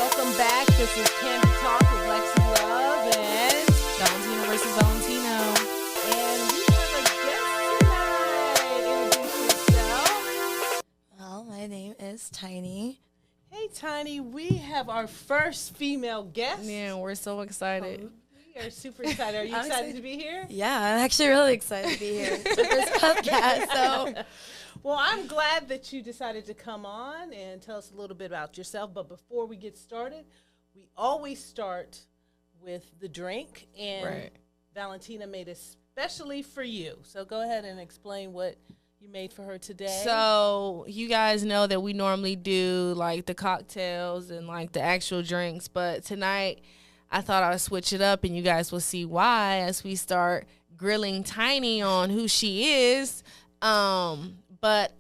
Welcome back. This is Candid Talk with Lexi Love and Valentino versus Valentino. And we have a guest tonight. Introduce yourself. Well, my name is Tiny. Hey, Tiny. We have our first female guest. Yeah, we're so excited. We are super excited. Are you excited to be here? Yeah, I'm actually really excited to be here. It's my first podcast, so. Well, I'm glad that you decided to come on and tell us a little bit about yourself. But before we get started, we always start with the drink. And Valentina made it specially for you. So go ahead and explain what you made for her today. So you guys know that we normally do like the cocktails and like the actual drinks. But tonight I thought I would switch it up and you guys will see why as we start grilling Tiny on who she is. But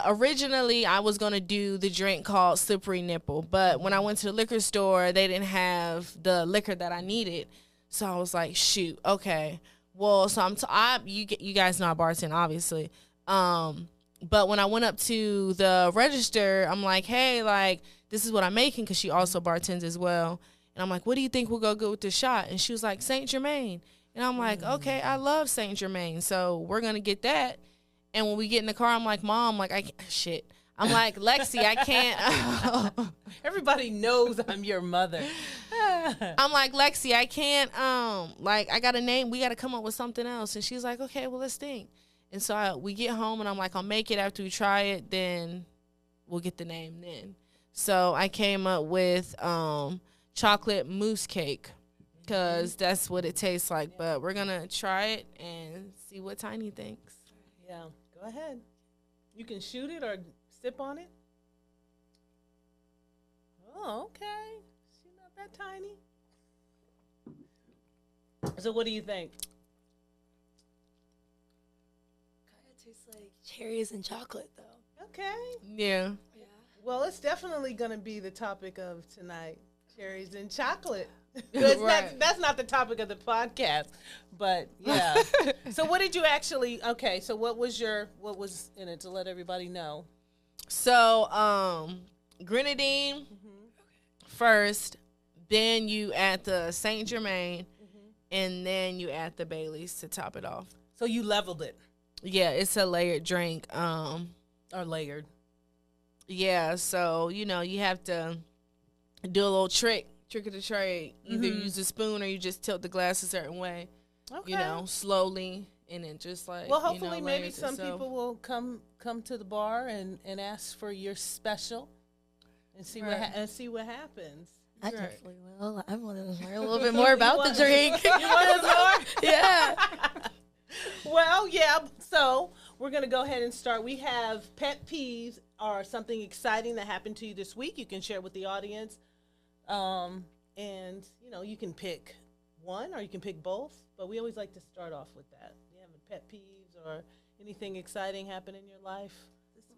originally, I was going to do the drink called Slippery Nipple. But when I went to the liquor store, they didn't have the liquor that I needed. So I was like, shoot, okay. Well, so you guys know I bartend, obviously. But when I went up to the register, I'm like, hey, like, this is what I'm making because she also bartends as well. And I'm like, what do you think will go good with the shot? And she was like, Saint Germain. And I'm like, okay, I love Saint Germain. So we're going to get that. And when we get in the car, I'm like, Mom, like, I'm like, Lexi, I can't. Everybody knows I'm your mother. I'm like, Lexi, I can't, like, I got a name. We got to come up with something else. And she's like, okay, well, let's think. And so we get home, and I'm like, I'll make it after we try it. Then we'll get the name then. So I came up with chocolate mousse cake because that's what it tastes like. But we're going to try it and see what Tiny thinks. Yeah, go ahead. You can shoot it or sip on it. Oh, okay. She's not that tiny. So what do you think? Kind of tastes like cherries and chocolate, though. Okay. Yeah. Well, it's definitely going to be the topic of tonight, cherries and chocolate. That's not the topic of the podcast, but yeah. So what did you actually, so what was in it to let everybody know? So, grenadine first, then you add the Saint Germain, and then you add the Baileys to top it off. So you leveled it. Yeah, it's a layered drink. Or layered. Yeah, so, you know, you have to do a little trick of the trade. Either use a spoon or you just tilt the glass a certain way. Okay. You know, slowly, and then just like, well, hopefully maybe some people will come to the bar and ask for your special and see what happens. I definitely will. I want to learn a little bit more about the drink. You want more? Yeah. Well, yeah. So we're going to go ahead and start. We have pet peeves or something exciting that happened to you this week. You can share with the audience. And, you know, you can pick one or you can pick both, but we always like to start off with that. You have a pet peeves or anything exciting happen in your life?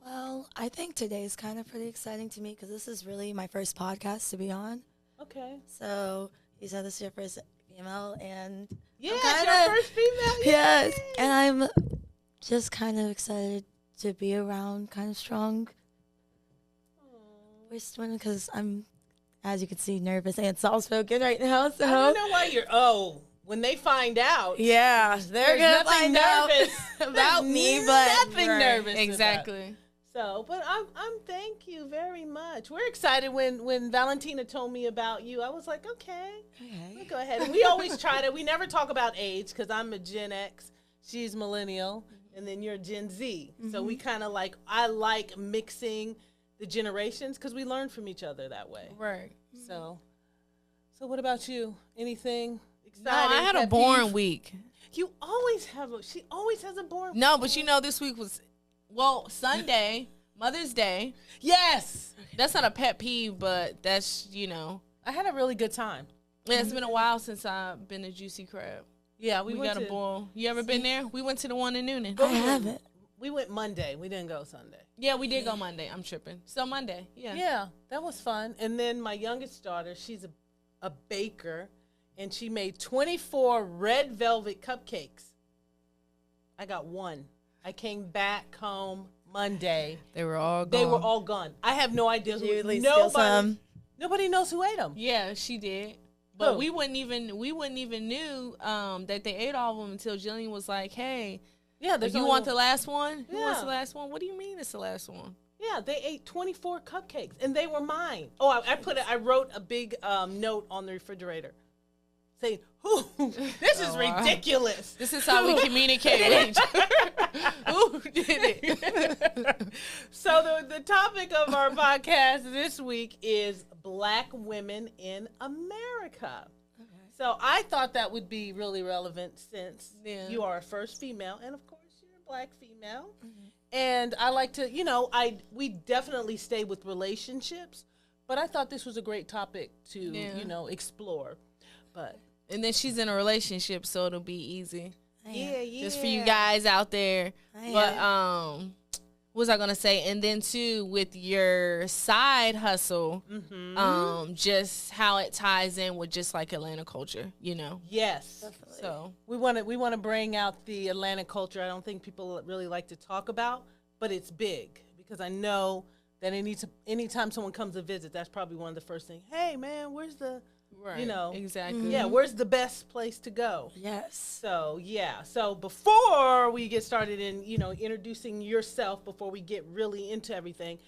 Well, I think today's kind of pretty exciting to me because this is really my first podcast to be on. Okay. So you said this is your first female, and yeah, it's your first female. Yes, and I'm just kind of excited to be around kind of strong voiced women because I'm, as you can see, nervous and soft-spoken right now. So I don't know why when they find out. Yeah, they're going to find out about me, but nothing nervous. Exactly. So, but I'm thank you very much. We're excited when Valentina told me about you. I was like, okay. We'll go ahead. And we always try to, we never talk about age because I'm a Gen X, she's millennial, and then you're Gen Z. So we kind of like, I like mixing the generations because we learn from each other that way. Right. So what about you? Anything exciting? No, I had a boring week. She always has a boring week. No, but you know, this week was, Sunday, Mother's Day. Yes. That's not a pet peeve, but that's, you know. I had a really good time. Yeah, it's been a while since I've been to Juicy Crab. Yeah, we got a bowl. You ever been there? We went to the one in Noonan. I haven't. We went Monday. We didn't go Sunday. Yeah, we did go Monday. I'm tripping. So Monday, yeah. Yeah, that was fun. And then my youngest daughter, she's a baker, and she made 24 red velvet cupcakes. I got one. I came back home Monday. They were all gone. They were all gone. I have no idea. Did you at least steal some? Nobody knows who ate them. Yeah, she did. But Who? we wouldn't even knew that they ate all of them until Jillian was like, "Hey, Yeah, you want the last one? Who wants Yeah. the last one? What do you mean it's the last one?" Yeah, they ate 24 cupcakes, and they were mine. Oh, I wrote a big note on the refrigerator saying, "Who? This is ridiculous." This is how we communicate with each other. Who did it? So the topic of our podcast this week is Black women in America. So I thought that would be really relevant since you are a first female, and of course you're a Black female. And I like to, we definitely stay with relationships, but I thought this was a great topic to, explore. But And then she's in a relationship, so it'll be easy. yeah. Just for you guys out there. But what was I gonna say? And then too, with your side hustle, just how it ties in with just like Atlanta culture, Yes. Definitely. So We want to bring out the Atlanta culture. I don't think people really like to talk about, but it's big because I know that anytime someone comes to visit, that's probably one of the first things. Hey man, where's the exactly. yeah, where's the best place to go? Yes. So yeah. So before we get started in introducing yourself, before we get really into everything,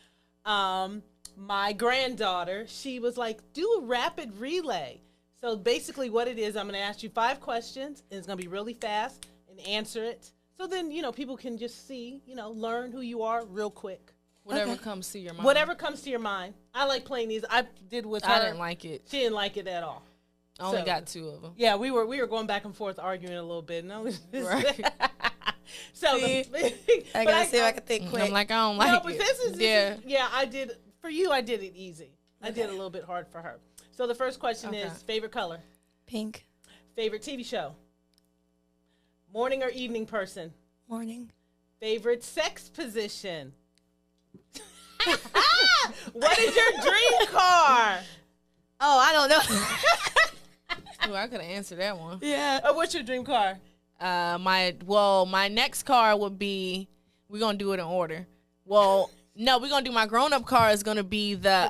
my granddaughter, she was like, do a rapid relay. So basically, what it is, I'm going to ask you 5 questions, and it's going to be really fast, and answer it. So then people can just see, learn who you are real quick. Whatever comes to your mind. Whatever comes to your mind. I like playing these. I did with her. I didn't like it. She didn't like it at all. I only So- got 2 of them. Yeah, we were going back and forth arguing a little bit. No, Right. So See? I I gotta see if I can think quick. I'm like, I don't like no, but it. this is I did for you. I did it easy. I did it a little bit hard for her. So the first question is favorite color, Pink. favorite TV show, morning or evening person, Morning. favorite sex position. What is your dream car? Oh, I don't know. Ooh, I could have answered that one. Yeah. What's your dream car? My next car would be, we're gonna do it in order. Well, no, we're gonna do my grown up car is gonna be the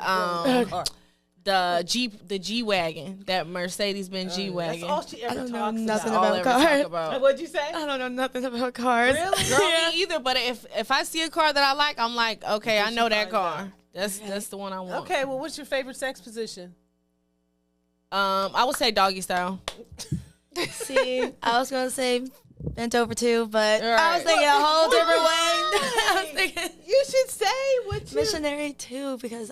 G wagon, that Mercedes Benz G That's wagon. all she ever I don't know talks nothing about. All about I ever cars. talk about. What'd you say? I don't know nothing about cars. Really? Girl, me either. But if I see a car that I like, I'm like, okay, I know that finds car. out. That's the one I want. Okay, well, what's your favorite sex position? I would say doggy style. See, I was gonna say bent over too, but I Right. was thinking a whole different way. I was Why? thinking You should say what you. missionary too because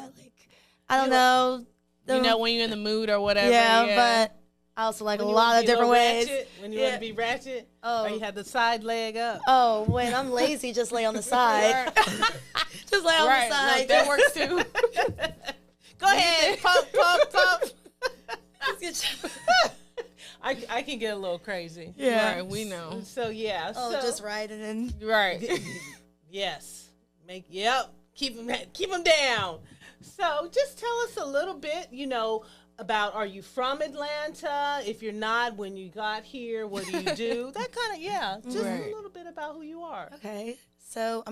I don't know. You know, when you're in the mood or whatever. Yeah, but I also like When a you lot wanna of be a different little ways. ratchet, when you Yeah. want to be ratchet, Oh. or you have the side leg up. Oh, when I'm lazy, just lay on the side. Just lay on right, the side. right, that works too. Go ahead, pump, pump, pump. Just get I can get a little crazy. yeah. Right, we know. So yeah. Oh, so, just right and then. Right. yes. Keep them down. So just tell us a little bit, about, are you from Atlanta? If you're not, when you got here, what do you do? That kind of, just Right. a little bit about who you are. Okay, so I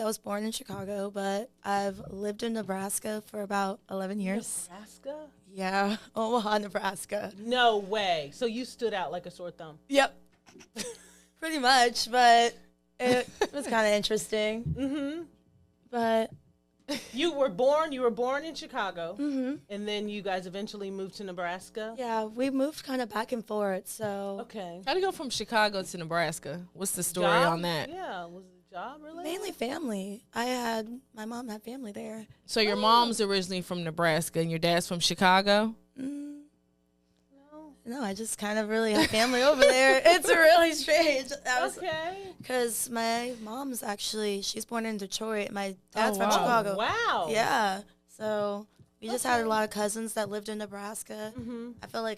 was born in Chicago, but I've lived in Nebraska for about 11 years. Nebraska? Yeah, Omaha, Nebraska. No way. So you stood out like a sore thumb. Yep. Pretty much, but it was kind of interesting. Mm-hmm. But You were born in Chicago, mhm. and then you guys eventually moved to Nebraska? Yeah, we moved kind of back and forth, so Okay. How'd you go from Chicago to Nebraska? What's the story Job? on that? Yeah, was it a job related? mainly family. My mom had family there. So your mom's originally from Nebraska and your dad's from Chicago? Mm, No. no, I just kind of really have family over there. It's really strange. Okay. Because my mom's she's born in Detroit. My dad's from wow. Chicago. Wow. Yeah. So we just had Okay. a lot of cousins that lived in Nebraska. Mm-hmm.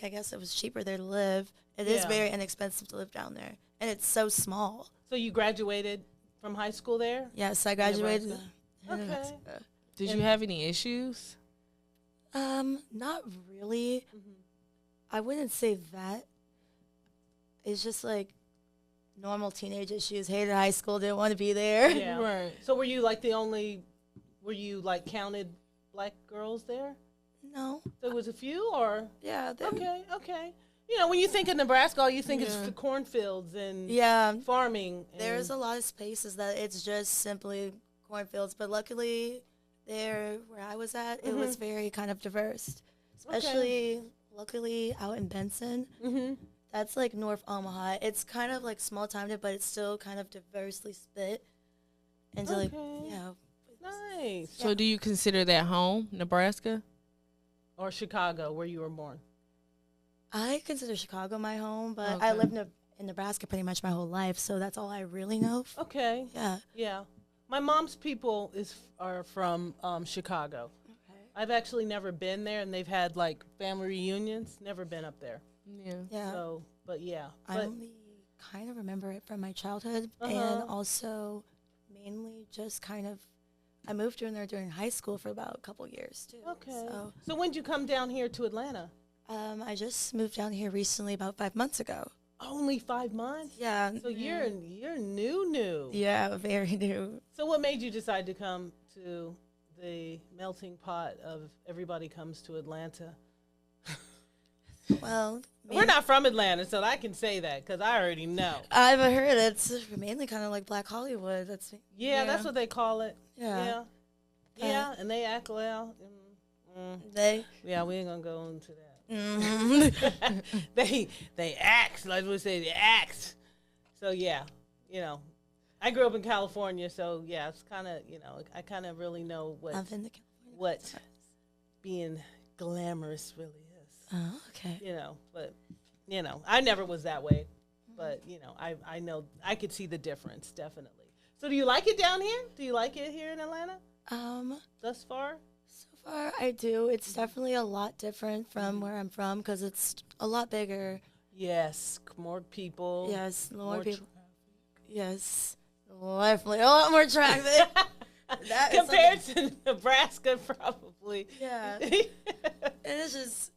I guess it was cheaper there to live. It is Yeah. very inexpensive to live down there. And it's so small. So you graduated from high school there? Yes, I graduated. Nebraska? in Okay. Nebraska. Did you have any issues? Not really. Mhm. I wouldn't say that. It's just like normal teenage issues. Hated high school, didn't want to be there. Yeah. Right. So were you like counted black girls there? No. So it was a few, or Yeah. okay. You know, when you think of Nebraska, all you think is Yeah. the cornfields and Yeah. farming. And There's a lot of spaces that it's just simply cornfields, but luckily there where I was at, it was very kind of diverse. Especially luckily out in Benson. That's like North Omaha. It's kind of like small town, but it's still kind of diversely split. And so like yeah. Nice. So do you consider that home, Nebraska? Or Chicago, where you were born? I consider Chicago my home, but I lived in Nebraska pretty much my whole life, so that's all I really know. Okay. Yeah. Yeah. My mom's people are from Chicago. Okay. I've actually never been there, and they've had like family reunions. Never been up there. Yeah. Yeah. So, but yeah. I only kind of remember it from my childhood, and also mainly just kind of, I moved in there during high school for about a couple years too. Okay. So when did you come down here to Atlanta? I just moved down here recently, about 5 months ago. Only 5 months. Yeah. So you're new. Yeah, very new. So what made you decide to come to the melting pot of everybody comes to Atlanta? Well, We're not from Atlanta, so I can say that because I already know. I've heard it's mainly kind of like Black Hollywood. That's what they call it. Yeah. Yeah, and they act well. We ain't gonna go into that. They act like we say they act. So yeah, you know, I grew up in California, so yeah, it's kind of I kind of really know what being glamorous really is. Oh, okay. But I never was that way, but I know I could see the difference definitely. So do you like it down here? Do you like it here in Atlanta? Thus far I do. It's definitely a lot different from where I'm from because it's a lot bigger. Yes, more people. Yes, more people. Yes, definitely a lot more traffic. Compared to Nebraska, probably. Yeah. And it's just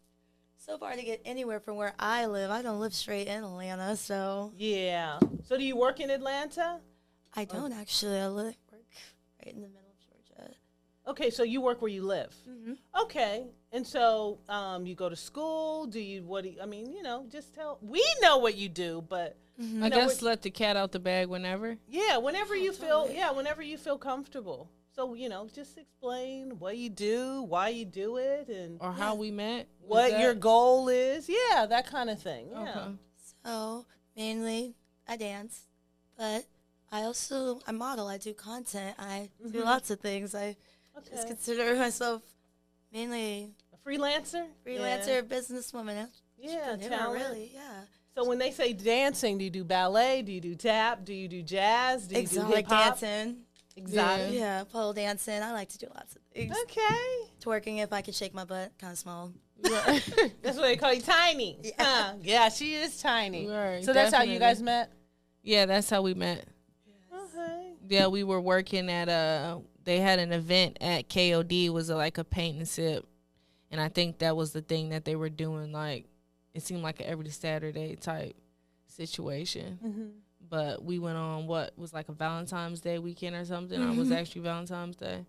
so far to get anywhere from where I live. I don't live straight in Atlanta, so. Yeah. So do you work in Atlanta? I don't actually. I work right in the middle of Georgia. Okay, so you work where you live. Okay, and so you go to school. Just tell. We know what you do, but I guess let the cat out the bag whenever. Yeah, whenever you feel. Yeah, whenever you feel comfortable. So just explain what you do, why you do it, and how we met. What your goal is. Yeah, that kind of thing. Yeah. Okay. So mainly I dance, but I model. I do content. I do lots of things. I just consider myself mainly a freelancer, businesswoman. Yeah, talent. Really, yeah. So when they say dancing, do you do ballet? Do you do tap? Do you do jazz? Do you do hip hop? Dancing. Exotic. Yeah, pole dancing. I like to do lots of things. Okay. Twerking if I can shake my butt, kind of small. That's what they call you, tiny. Yeah, yeah, she is tiny. Right, so that's how you guys met? Yeah, that's how we met. Okay. Yeah, we were working at they had an event at KOD. It was like a paint and sip. And I think that was the thing that they were doing. Like, it seemed like an every Saturday type situation. But we went on what was like a Valentine's Day weekend or something. Or it was actually Valentine's Day.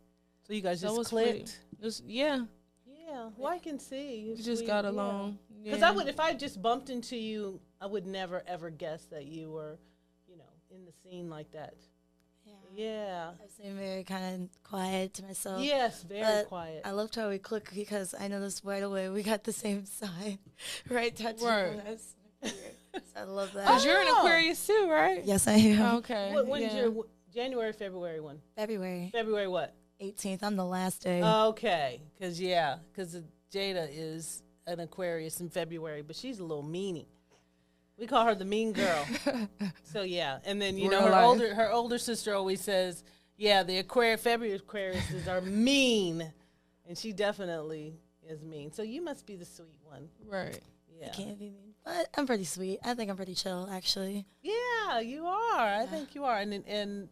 So you guys just clicked? Yeah. Yeah. Well, I can see. We just got along. Because I would, if I just bumped into you, I would never ever guess that you were, in the scene like that. Yeah. I seem very kind of quiet to myself. Yes, very quiet. I loved how we clicked because I noticed right away we got the same sign, right? Tattoo on us. I love that. Because you're an Aquarius too, right? Yes, I am. Okay. When's your January, February one? February. February what? 18th. I'm the last day. Okay. Because Jada is an Aquarius in February, but she's a little meanie. We call her the mean girl. So yeah, and then her older sister always says, "Yeah, the February Aquariuses are mean," and she definitely is mean. So you must be the sweet one, right? Yeah, I can't be mean, but I'm pretty sweet. I think I'm pretty chill, actually. Yeah, you are. I think you are, and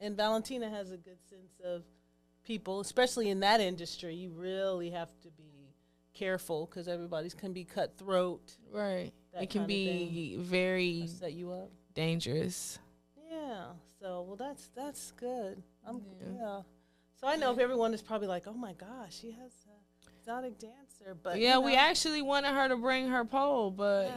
Valentina has a good sense of people, especially in that industry. You really have to be careful because everybody's can be cutthroat, right? It can be very set you up, dangerous. Yeah. So that's good. So I know if everyone is probably like, oh my gosh, she has exotic dancer, but Yeah, we actually wanted her to bring her pole, but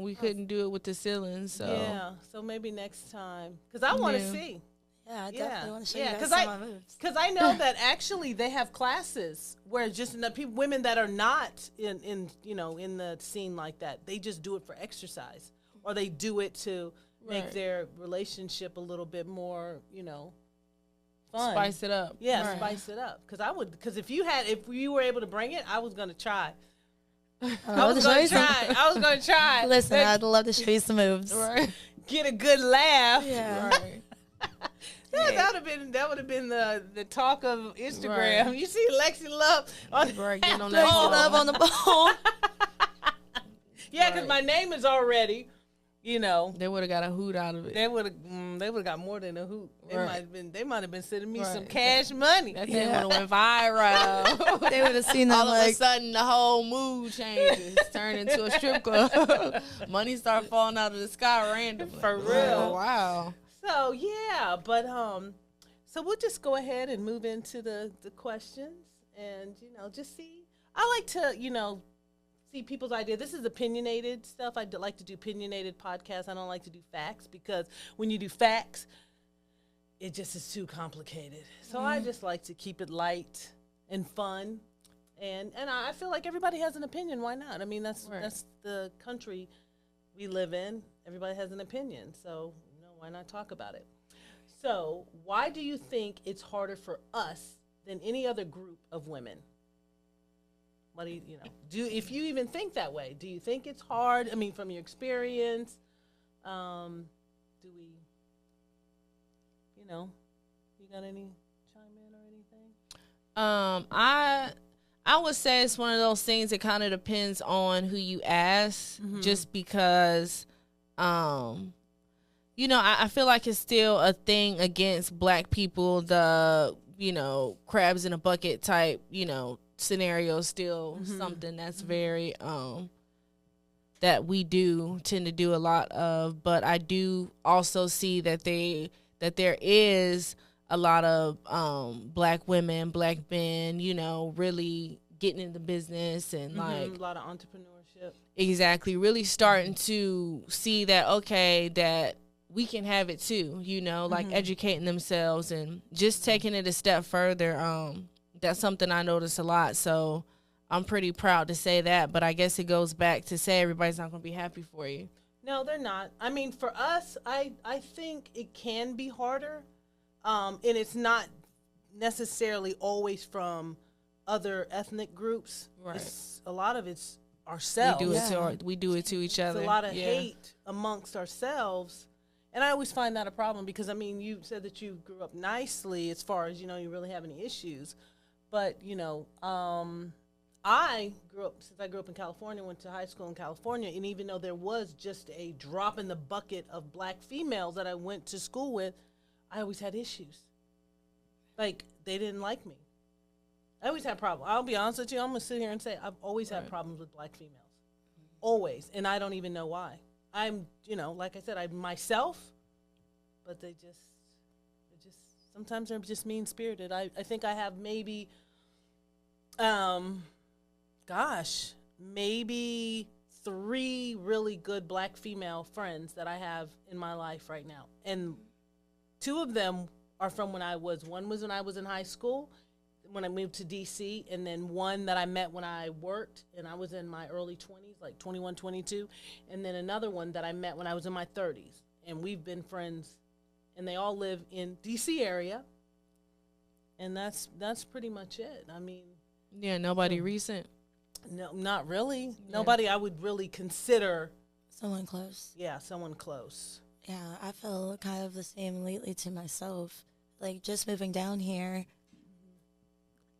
we couldn't do it with the ceiling. So so maybe next time, because I want to see. Yeah, I definitely want to show you guys my moves. Because I know that actually they have classes where just women that are not in the scene like that, they just do it for exercise, or they do it to make their relationship a little bit more, fun. Spice it up. Yeah, spice it up. Because if you were able to bring it, I was gonna try. I was gonna try. Listen, I'd love to show you some moves. Right. Get a good laugh. Yeah. Right. That would have been the talk of Instagram. Right. You see Lexi Love on getting on that Love on the ball. Yeah, because my name is already, They would have got a hoot out of it. They would have got more than a hoot. They might have been sending me some cash money. That thing would have went viral. They would have seen that. All of a sudden, the whole mood changes, turn into a strip club. Money start falling out of the sky randomly. For real. Oh, wow. So yeah, but so we'll just go ahead and move into the questions, and just see. I like to see people's idea. This is opinionated stuff. I like to do opinionated podcasts. I don't like to do facts, because when you do facts, it just is too complicated. So I just like to keep it light and fun, and I feel like everybody has an opinion. Why not? I mean, that's the country we live in. Everybody has an opinion, so why not talk about it? So why do you think it's harder for us than any other group of women? What do if you even think that way? Do you think it's hard? I mean, from your experience, do we, you got any chime in or anything? I would say it's one of those things that kind of depends on who you ask, just because, I feel like it's still a thing against Black people. The, crabs in a bucket type, scenario is still something that's very, that we do tend to do a lot of. But I do also see that there is a lot of Black women, Black men, really getting into business and like a lot of entrepreneurship. Exactly, really starting to see that that we can have it too, like educating themselves and just taking it a step further. That's something I notice a lot. So I'm pretty proud to say that. But I guess it goes back to say everybody's not going to be happy for you. No, they're not. I mean, for us, I think it can be harder. And it's not necessarily always from other ethnic groups. Right. A lot of it's ourselves. We do it to each other. It's a lot of hate amongst ourselves. And I always find that a problem, because, I mean, you said that you grew up nicely as far as, you really have any issues. But, I grew up in California, went to high school in California, and even though there was just a drop in the bucket of Black females that I went to school with, I always had issues. Like, they didn't like me. I always had problems. I'll be honest with you. I'm going to sit here and say I've always had problems with Black females. Always. And I don't even know why. I'm, like I said, I'm myself, but they just sometimes they're just mean-spirited. I think I have maybe, maybe 3 really good Black female friends that I have in my life right now. And 2 of them are from one was when I was in high school, when I moved to D.C., and then one that I met when I worked, and I was in my early 20s, like 21, 22, and then another one that I met when I was in my 30s. And we've been friends, and they all live in D.C. area, and that's pretty much it. I mean... Yeah, nobody recent? No, not really. Yeah. Nobody I would really consider... Someone close. Yeah, someone close. Yeah, I feel kind of the same lately to myself. Like, just moving down here...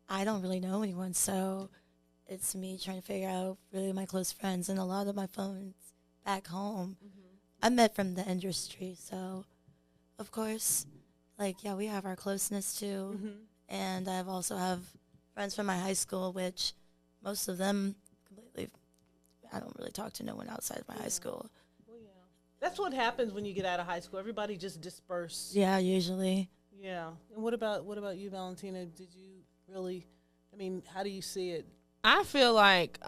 I don't really know anyone, so it's me trying to figure out really my close friends. And a lot of my friends back home, I met from the industry. So, of course, we have our closeness too. And I've also have friends from my high school, which most of them completely, I don't really talk to no one outside of my high school. Well, yeah. That's what happens when you get out of high school. Everybody just disperses. Yeah, usually. Yeah. And what about you, Valentina? Did you really, I mean, how do you see it? I feel like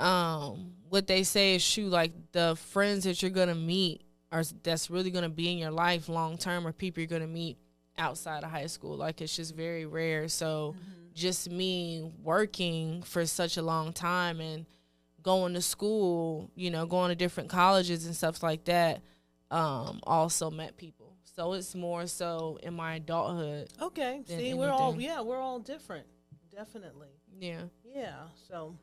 what they say is true. Like the friends that you're gonna meet are that's really gonna be in your life long term, or people you're gonna meet outside of high school. Like it's just very rare. So just me working for such a long time and going to school, you know, going to different colleges and stuff like that, also met people. So it's more so in my adulthood. Okay. See, anything. we're all different. Definitely. Yeah. Yeah. So,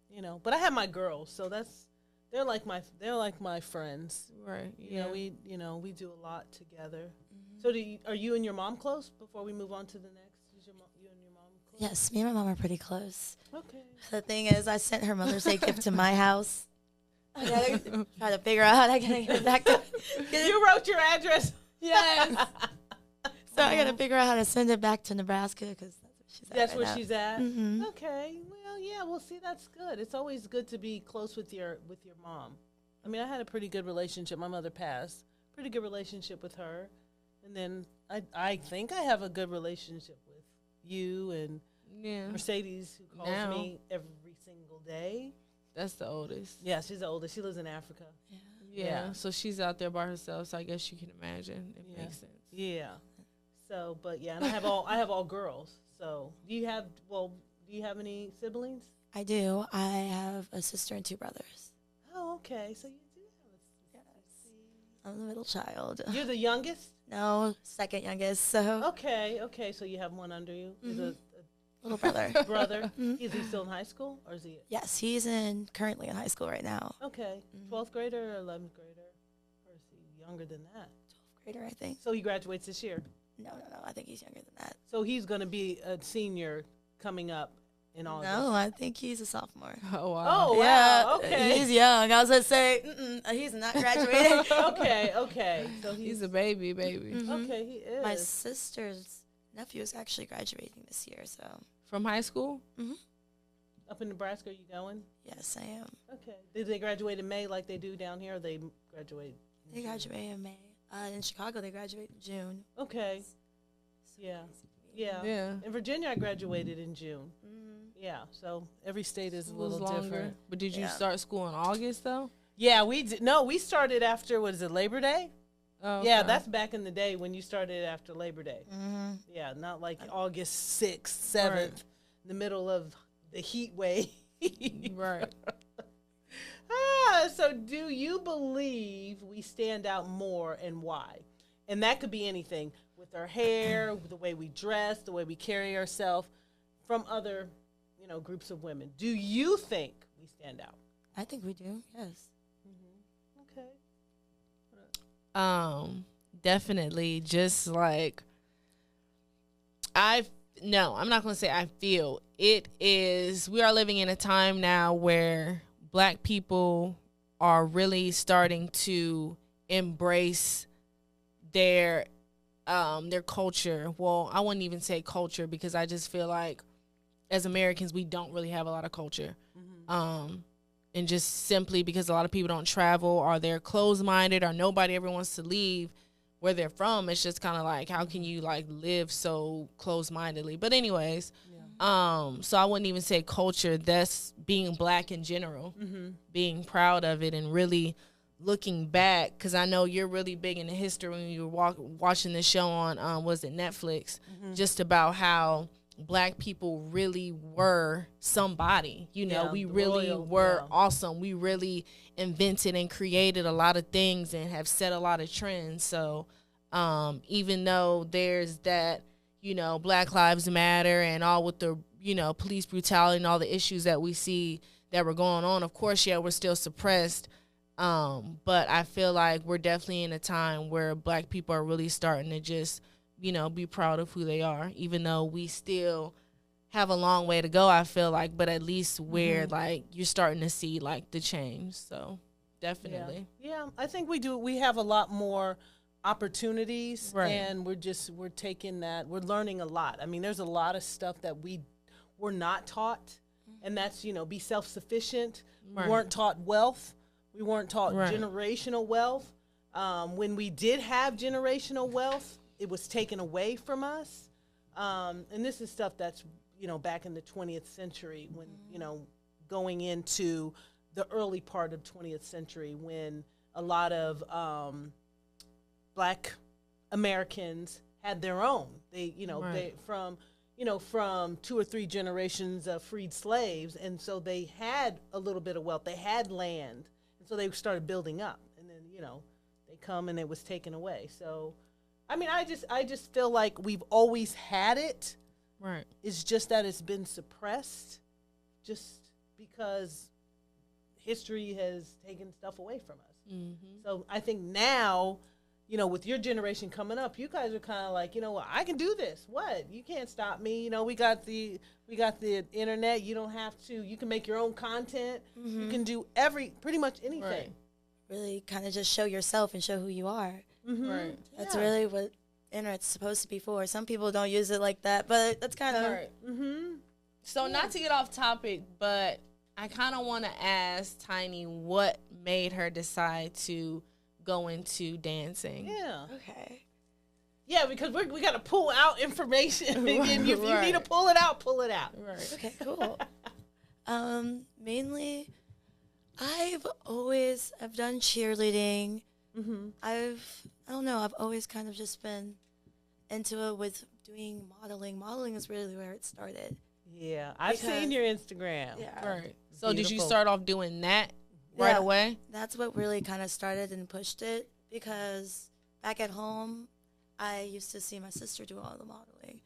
you know, but I have my girls, so they're like my friends. Right. You know, we do a lot together. So are you and your mom close before we move on to the next? Is you and your mom close? Yes, me and my mom are pretty close. Okay. The thing is, I sent her Mother's Day gift to my house. I gotta try to figure out how to get it back to. You wrote your address. Yes. So I gotta figure out how to send it back to Nebraska because That's where she's at. Mm-hmm. Okay. Well, yeah. Well, see, that's good. It's always good to be close with your mom. I mean, I had a pretty good relationship. My mother passed. Pretty good relationship with her, and then I think I have a good relationship with you and Mercedes, who calls me every single day. That's the oldest. Yeah, she's the oldest. She lives in Africa. Yeah. So she's out there by herself. So I guess you can imagine. It makes sense. Yeah. So, but yeah, and I have all girls. So, do you have any siblings? I do. I have a sister and two brothers. Oh, okay. So you do have a sister. Yes. I'm the middle child. You're the youngest? No, second youngest. So Okay. So you have one under you. He's a little brother. brother. Is he still in high school, or is he? Yes, he's currently in high school right now. Okay. 12th grader or 11th grader, or is he younger than that? 12th grader, I think. So he graduates this year. No. I think he's younger than that. So he's going to be a senior coming up in August. No, I think he's a sophomore. Oh, wow. Oh, wow. Yeah, Okay. he's young. I was gonna say, he's not graduating. Okay. So He's a baby. Okay, he is. My sister's nephew is actually graduating this year, so. From high school? Up in Nebraska, are you going? Yes, I am. Okay. Did they graduate in May like they do down here, or they graduate in They June? graduate in May. In Chicago, they graduate in June. Okay. Yeah. Yeah. In Virginia, I graduated in June. Yeah, so every state is a Was little longer. different. But did you start school in August, though? Yeah, we did. No, we started after, what is it, Labor Day? Oh, Yeah, okay. that's back in the day when you started after Labor Day. Yeah, not like August 6th, 7th, Right. in the middle of the heat wave. Right. So do you believe we stand out more, and why? And that could be anything, with our hair, the way we dress, the way we carry ourselves, from other, groups of women. Do you think we stand out? I think we do, yes. Okay. Definitely. Just like I'm not going to say I feel. It is, we are living in a time now where Black people are really starting to embrace their culture. Well, I wouldn't even say culture, because I just feel like as Americans, we don't really have a lot of culture. And just simply because a lot of people don't travel, or they're closed-minded, or nobody ever wants to leave where they're from. It's just kind of like, how can you like live so closed-mindedly? But anyways, so I wouldn't even say culture. That's being Black in general, being proud of it, and really looking back, because I know you're really big into history when you were watching this show on, was it Netflix, just about how Black people really were somebody. We really were awesome. We really invented and created a lot of things and have set a lot of trends. So even though there's that, Black Lives Matter and all with the, police brutality and all the issues that we see that were going on, of course, we're still suppressed. But I feel like we're definitely in a time where Black people are really starting to just, be proud of who they are, even though we still have a long way to go, I feel like, but at least we're like, you're starting to see like the change. So definitely. Yeah, I think we do. We have a lot more opportunities, and we're taking that. We're learning a lot. I mean, there's a lot of stuff that we were not taught, and that's, be self-sufficient. Right. We weren't taught wealth. We weren't taught generational wealth. When we did have generational wealth, it was taken away from us. And this is stuff that's, back in the 20th century when, going into the early part of 20th century when a lot of Black Americans had their own. They, they from 2 or 3 generations of freed slaves, and so they had a little bit of wealth. They had land, and so they started building up, and then they come and it was taken away. So, I mean, I just feel like we've always had it. Right. It's just that it's been suppressed, just because history has taken stuff away from us. Mm-hmm. So I think now, with your generation coming up, you guys are kind of like, I can do this. What? You can't stop me. We got the internet. You don't have to. You can make your own content. Mm-hmm. You can do pretty much anything. Right. Really kind of just show yourself and show who you are. Mm-hmm. Right. That's really what internet's supposed to be for. Some people don't use it like that, but that's kind of Right. Mm-hmm. So not to get off topic, but I kind of want to ask Tiny what made her decide to go into dancing. Yeah. okay. Yeah, because we got to pull out information. And if you Right. need to pull it out, pull it out. Right. Okay, cool. Mainly, I've done cheerleading. Mm-hmm. I don't know, I've always kind of just been into it with doing modeling. Modeling is really where it started. Yeah, I've seen your Instagram. Yeah. Right. So did you Beautiful. start off doing that right Yeah. away? That's what really kind of started and pushed it, because back at home, I used to see my sister do all the modeling.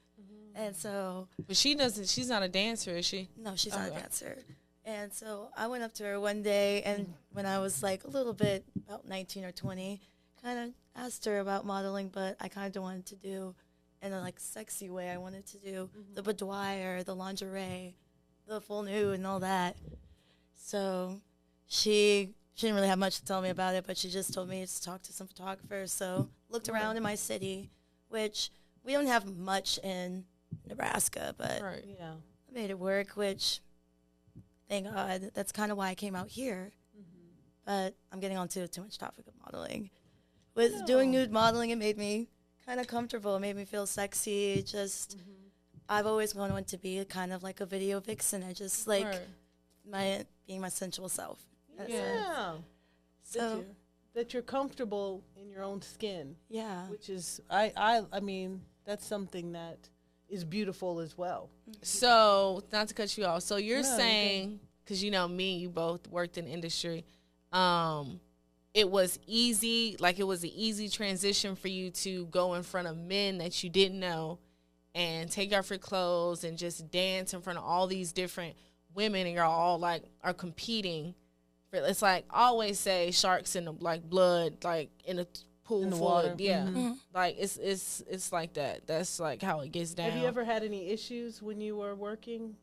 And so, But she's not a dancer, is she? no, she's not a Okay. dancer. And so I went up to her one day, and when I was like a little bit, about 19 or 20, kind of asked her about modeling, but I kind of wanted to do in a like sexy way. I wanted to do the boudoir, the lingerie, the full nude and all that. So she didn't really have much to tell me about it, but she just told me to talk to some photographers. So looked around in my city, which we don't have much in Nebraska, but Right. Yeah. I made it work, which, thank God, that's kind of why I came out here. But I'm getting on to too much topic of modeling. With doing nude modeling, it made me kind of comfortable. It made me feel sexy. Just, I've always wanted to be kind of like a video vixen. I just like Right. being my sensual self. That's it. Yeah. So, That you're comfortable in your own skin, yeah. which is I mean, that's something that is beautiful as well. So, not to cut you off. So you're No, you're saying, because me, you both worked in industry, it was easy, like it was an easy transition for you to go in front of men that you didn't know and take off your clothes and just dance in front of all these different women, and you're all like are competing. It's like I always say, sharks in the like blood, like in a pool In the full water. of, yeah. Mhm. Like it's like that. That's like how it gets down. Have you ever had any issues when you were working?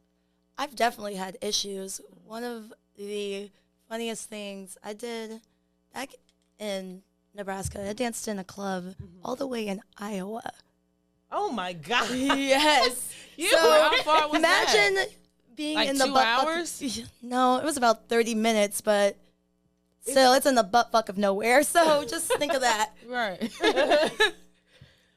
I've definitely had issues. One of the funniest things I did back in Nebraska, I danced in a club all the way in Iowa. Oh my God! Yes. So how far was Imagine that? being Like in the 2 butt hours? No, it was about 30 minutes, but still, it's in the butt fuck of nowhere. So just think of that. Right.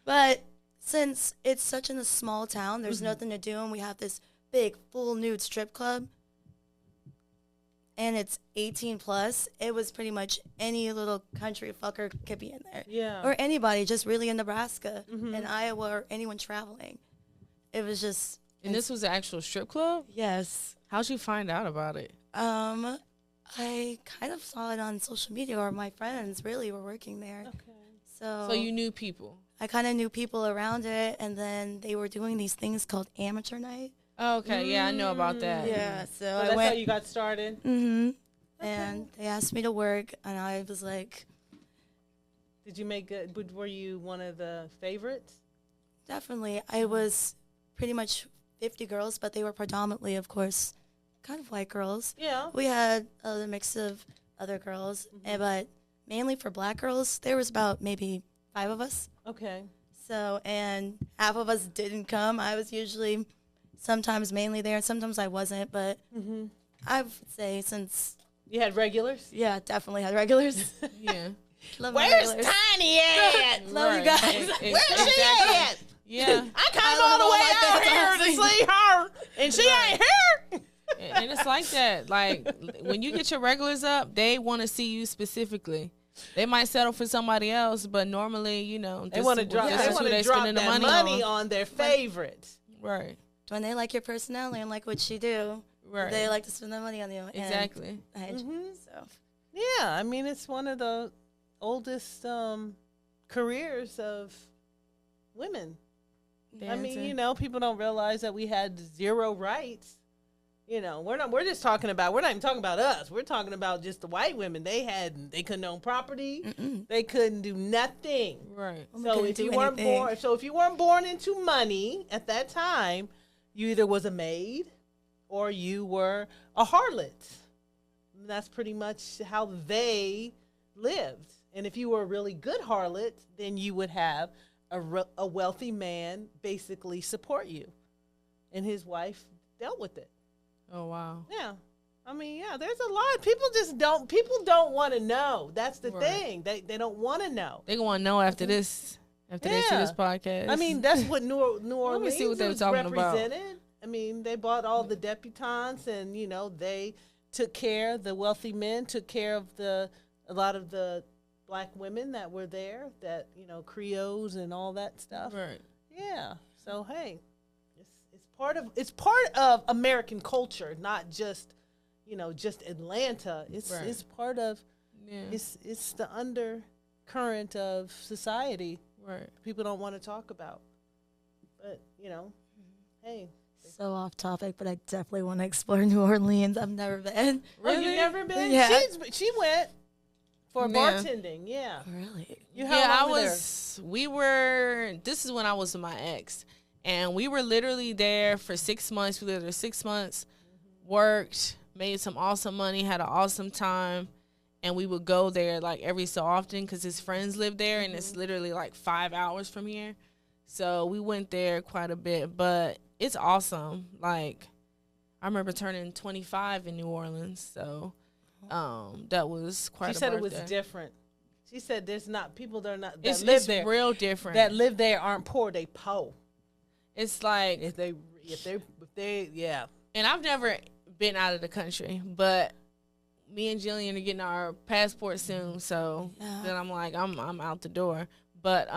But since it's such in a small town, there's nothing to do, and we have this big full nude strip club, and it's 18 plus. It was pretty much any little country fucker could be in there. Yeah. Or anybody, just really in Nebraska, in Iowa, or anyone traveling. It was just, And this was an actual strip club? yes. How'd you find out about it? I kind of saw it on social media, or my friends really were working there. Okay. So you knew people? I kind of knew people around it, and then they were doing these things called amateur night. Oh, okay, yeah, I know about that. Yeah, so So I that's went. how you got started. And they asked me to work, and I was like, Did you make good? Were you one of the favorites? definitely. I was pretty much 50 girls, but they were predominantly, of course, kind of white girls. Yeah. We had a mix of other girls, but mainly for black girls, there was about maybe 5 of us. Okay. So, and half of us didn't come. I was usually sometimes mainly there, and sometimes I wasn't, but I would say since, You had regulars. yeah, definitely had regulars. Yeah. Love my Where's regulars. Tiny at? Love you Right. guys. Where's she at? Yeah. I come I all love the all way my out here to dancing. see her, and she ain't here. And it's like that. Like when you get your regulars up, they want to see you specifically. They might settle for somebody else, but normally, you know, they want to drop. They want to drop that money on their favorites. Right. When they like your personality and like what you do, right, they like to spend their money on you. Exactly. So. Yeah, I mean, it's one of the oldest careers of women. Dancing. I mean, you know, people don't realize that we had zero rights. You know, we're not even talking about us. We're talking about just the white women. They couldn't own property. Mm-mm. They couldn't do nothing. Right. So if you weren't born into money at that time, you either was a maid or you were a harlot. And that's pretty much how they lived. And if you were a really good harlot, then you would have a wealthy man basically support you. And his wife dealt with it. Oh, wow. Yeah. I mean, yeah, there's a lot. People don't want to know. That's the thing. They don't want to know. They're going to know after this. After they see this podcast. I mean, that's what New Orleans Let me see what they were talking represented. About. I mean, they bought all the debutantes, and, you know, they took care, the wealthy men took care of a lot of the black women that were there, that, you know, Creoles and all that stuff. Right. Yeah. So, hey. It's part of American culture, not just, you know, just Atlanta. It's part of it's the undercurrent of society. Right. People don't want to talk about. But, you know, hey. So off topic, but I definitely want to explore New Orleans. I've never been. Really? Oh, you've never been? Yeah. She went for bartending. Yeah. Really? This is when I was with my ex. And we were literally there for 6 months. We lived there 6 months, worked, made some awesome money, had an awesome time. And we would go there like every so often because his friends lived there, and it's literally like 5 hours from here. So we went there quite a bit, but it's awesome. Like, I remember turning 25 in New Orleans. So that was quite a birthday. She said it was different. She said there's not people that are not that it's live there. It's real different. That live there aren't poor, they po'. It's like if they yeah. And I've never been out of the country, but me and Jillian are getting our passport soon, so then I'm like I'm out the door. But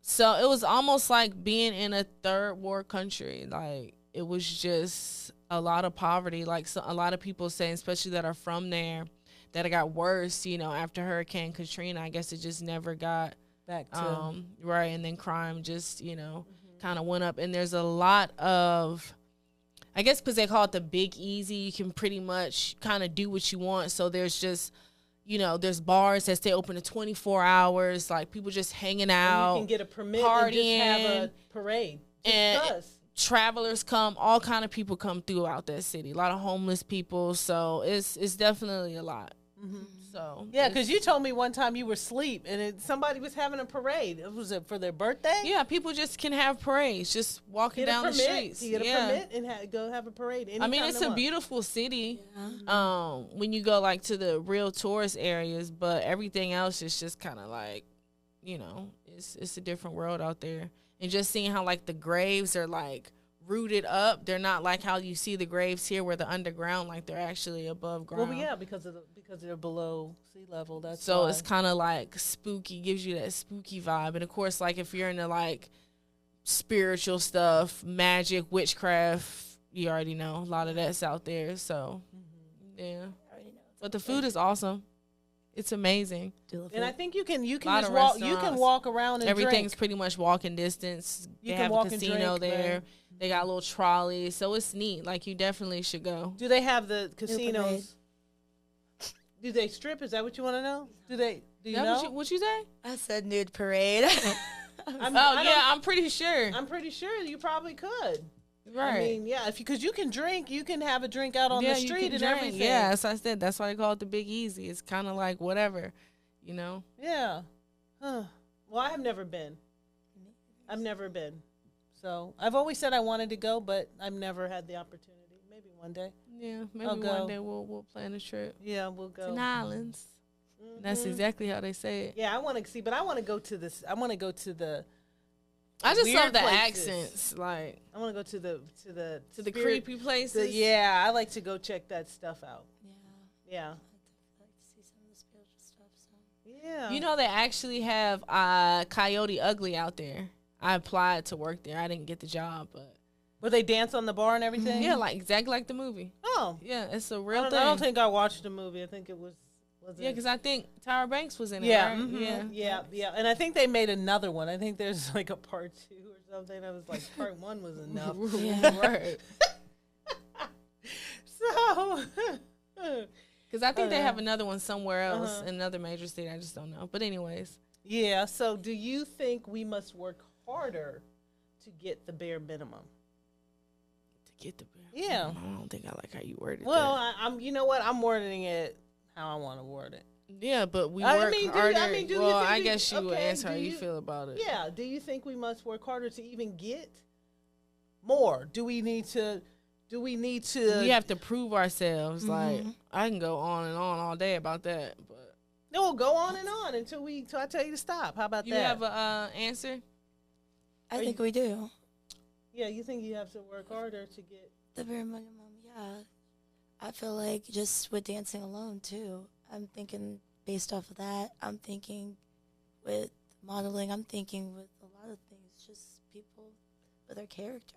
so it was almost like being in a third world country. Like it was just a lot of poverty. Like a lot of people say, especially that are from there, that it got worse. You know, after Hurricane Katrina, I guess it just never got back to right, and then crime just kind of went up, and there's a lot of, I guess because they call it the Big Easy, you can pretty much kind of do what you want. So there's just, there's bars that stay open to 24 hours, like people just hanging out. And you can get a permit partying, and just have a parade. And travelers come, all kind of people come throughout that city. A lot of homeless people, so it's definitely a lot. Mm-hmm. So yeah, because you told me one time you were asleep and somebody was having a parade. Was it for their birthday? Yeah, people just can have parades, just walking down the streets. You get a permit and go have a parade. I mean, it's a beautiful city. Yeah. When you go like to the real tourist areas, but everything else is just kind of like, it's a different world out there. And just seeing how like the graves are like rooted up. They're not like how you see the graves here where they're underground, like they're actually above ground. Well, yeah, because they're below sea level. That's so why. It's kind of like spooky, gives you that spooky vibe. And of course, like if you're into like spiritual stuff, magic, witchcraft, you already know a lot of that's out there. So yeah, but the food is awesome. It's amazing. And I think you can just walk. You can walk around and everything's drink. pretty much walking distance. You they can have walk a casino and drink, there. man. They got little trolleys, so it's neat. Like you definitely should go. Do they have the casinos? Do they strip? Is that what you want to know? Do you know? What you say? I said nude parade. I'm pretty sure. I'm pretty sure you probably could. Right. I mean, yeah, because you can drink, you can have a drink out on the street and everything. Yeah, as I said, that's why they call it the Big Easy. It's kind of like whatever, Yeah. Huh. Well, I have never been. I've never been. So I've always said I wanted to go, but I've never had the opportunity. Maybe one day. Yeah, maybe one day we'll plan a trip. Yeah, we'll go to the islands. Mm-hmm. That's exactly how they say it. Yeah, I want to see, but I want to go to this. I want to go to the I just weird love the places. accents. Like I want to go to the the spirit- creepy places. yeah, I like to go check that stuff out. Yeah. I'd like to see some of the spiritual stuff. So. Yeah. You know, they actually have Coyote Ugly out there. I applied to work there. I didn't get the job, but where they dance on the bar and everything? yeah, like exactly like the movie. Oh. Yeah, it's a I real don't, thing. I don't think I watched the movie. I think it was Yeah, because I think Tyra Banks was in it. yeah, Right? mhm, yeah. And I think they made another one. I think there's like a part 2 or something. I was like, part 1 was enough. Yeah, right. So, Because I think they have another one somewhere else in another major city. I just don't know. But anyways, yeah. So, do you think we must work harder to get the bare minimum? to get the Yeah. I don't think I like how you worded Well, that. I'm. You know what? I'm wording it how I want to word it. Yeah, but we I work mean, do you- harder. I mean, do you well, think I you- guess you would okay, answer how do you you- feel about it. Yeah. Do you think we must work harder to even get more? Do we need to? We have to prove ourselves. Like I can go on and on all day about that, but No, go on and on until I tell you to stop. How about you that? have a answer. I think we do. Yeah, you think you have to work harder to get? The bare minimum, yeah. I feel like just with dancing alone, too. I'm thinking based off of that. I'm thinking with modeling. I'm thinking with a lot of things. Just people with their character.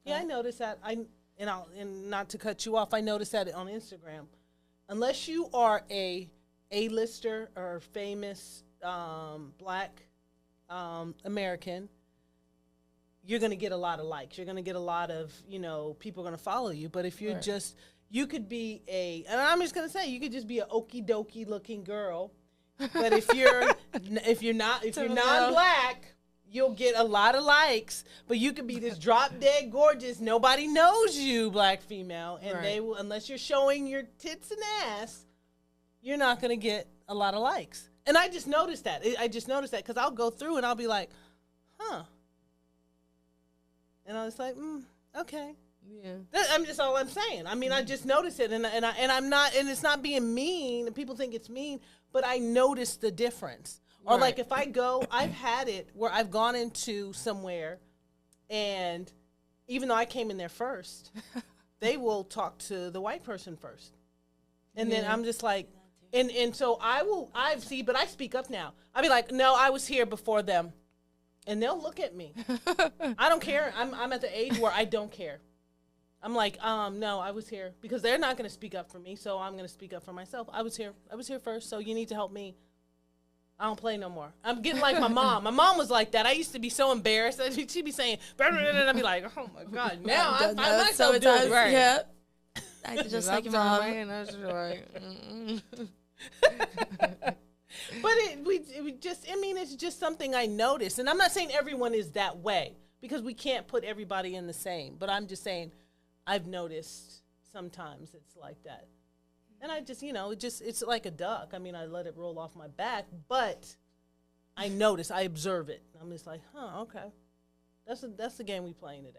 Yeah, I noticed that. And not to cut you off, I noticed that on Instagram. Unless you are A-lister or famous black American, you're going to get a lot of likes. You're going to get a lot of, people are going to follow you. But if you're Right. you could be and I'm just going to say, you could just be an okie dokie looking girl. But if you're non-black, you'll get a lot of likes. But you could be this drop dead gorgeous, nobody knows you, black female, and Right. they will, unless you're showing your tits and ass, you're not going to get a lot of likes. And I just noticed that. Because I'll go through and I'll be like, huh. And I was like, okay. Yeah. I'm just all I'm saying. I mean, I just noticed it, and I'm not, and it's not being mean. And people think it's mean, but I noticed the difference. Or Right. like if I go, I've had it where I've gone into somewhere, and even though I came in there first, they will talk to the white person first, and then Yeah. I'm just like, and so but I speak up now. I'll be like, no, I was here before them, and they'll look at me. I don't care. I'm at the age where I don't care. I'm like, no, I was here because they're not going to speak up for me, so I'm going to speak up for myself. I was here first, so you need to help me. I don't play no more. I'm getting like my mom. My mom was like that. I used to be so embarrassed. She'd be saying, and I'd be like, oh my God, now I find myself doing it. Right. Yeah. I could just like your mom. And I was just like, But it's just something I noticed. And I'm not saying everyone is that way because we can't put everybody in the same. But I'm just saying I've noticed sometimes it's like that. And I just, it's like a duck. I mean, I let it roll off my back, but I notice, I observe it. I'm just like, okay. That's the game we playing today.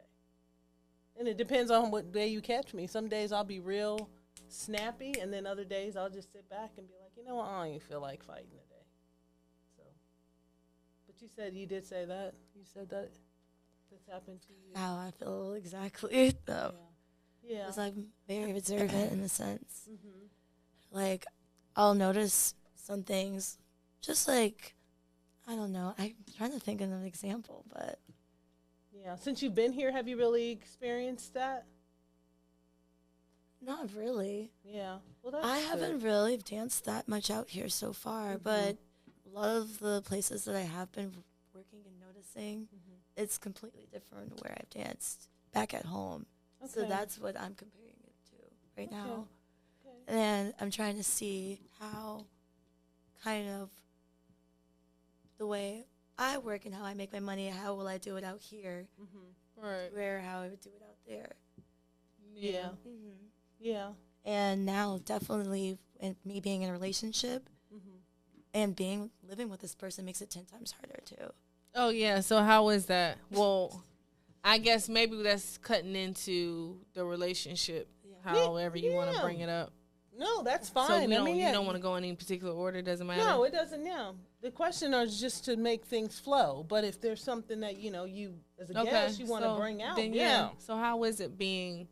And it depends on what day you catch me. Some days I'll be real snappy, and then other days I'll just sit back and be like, you know what, I don't even feel like fighting today. So, but you did say that. You said that this happened to you. How I feel exactly, though. Yeah. Because I'm very observant in a sense. Mm-hmm. Like, I'll notice some things, just like, I don't know. I'm trying to think of an example, but. Yeah. Since you've been here, have you really experienced that? Not really. Yeah. Well, that's I good. haven't really danced that much out here so far, but a lot of the places that I have been working and noticing, it's completely different where I've danced back at home. So Okay. that's what I'm comparing it to right now. Okay. And I'm trying to see how kind of the way I work and how I make my money, how will I do it out here, right. where how I would do it out there. Yeah. Yeah. And now definitely and me being in a relationship and living with this person makes it 10 times harder too. Oh, yeah. So how is that? Well, I guess maybe that's cutting into the relationship, however you want to bring it up. No, that's fine. So you don't want to go in any particular order. Doesn't matter. No, it doesn't. Yeah, the question is just to make things flow. But if there's something that you as a guest you want to bring out, then yeah. So how is it being?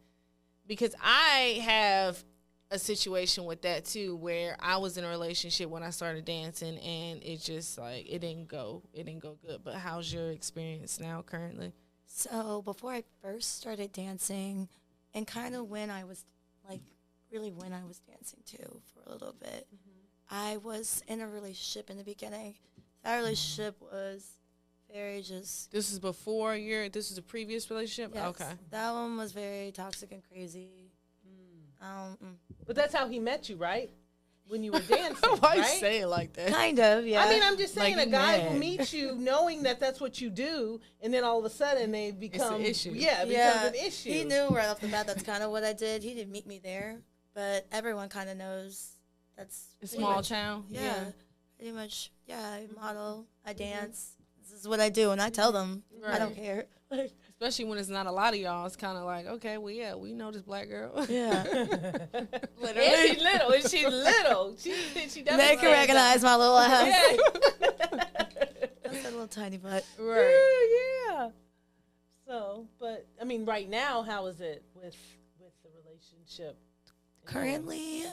Because I have a situation with that too, where I was in a relationship when I started dancing, and it just like it didn't go good. But how's your experience now currently? So before I first started dancing, and kind of when I was when I was dancing too for a little bit, I was in a relationship in the beginning. That relationship was very just. This is before this is a previous relationship? Yes, okay. that one was very toxic and crazy. But that's how he met you, right? When you were dancing, Why you right? say it like that? Kind of, yeah. I mean, I'm just saying, Like a guy mad. will meet you knowing that that's what you do, and then all of a sudden they become an issue. Yeah, it becomes an issue. He knew right off the bat that's kind of what I did. He didn't meet me there, but everyone kind of knows that's A pretty small much- town. Yeah, pretty much. Yeah, I model, I dance. This is what I do, and I tell them I don't care. Especially when it's not a lot of y'all. It's kind of like, okay, well, yeah, we know this black girl. Yeah, Literally. And she's little. And she's little. She definitely they can recognize my little ass. Yeah. That's a little tiny butt. Right. Yeah. So, but I mean, right now, how is it with the relationship? Currently,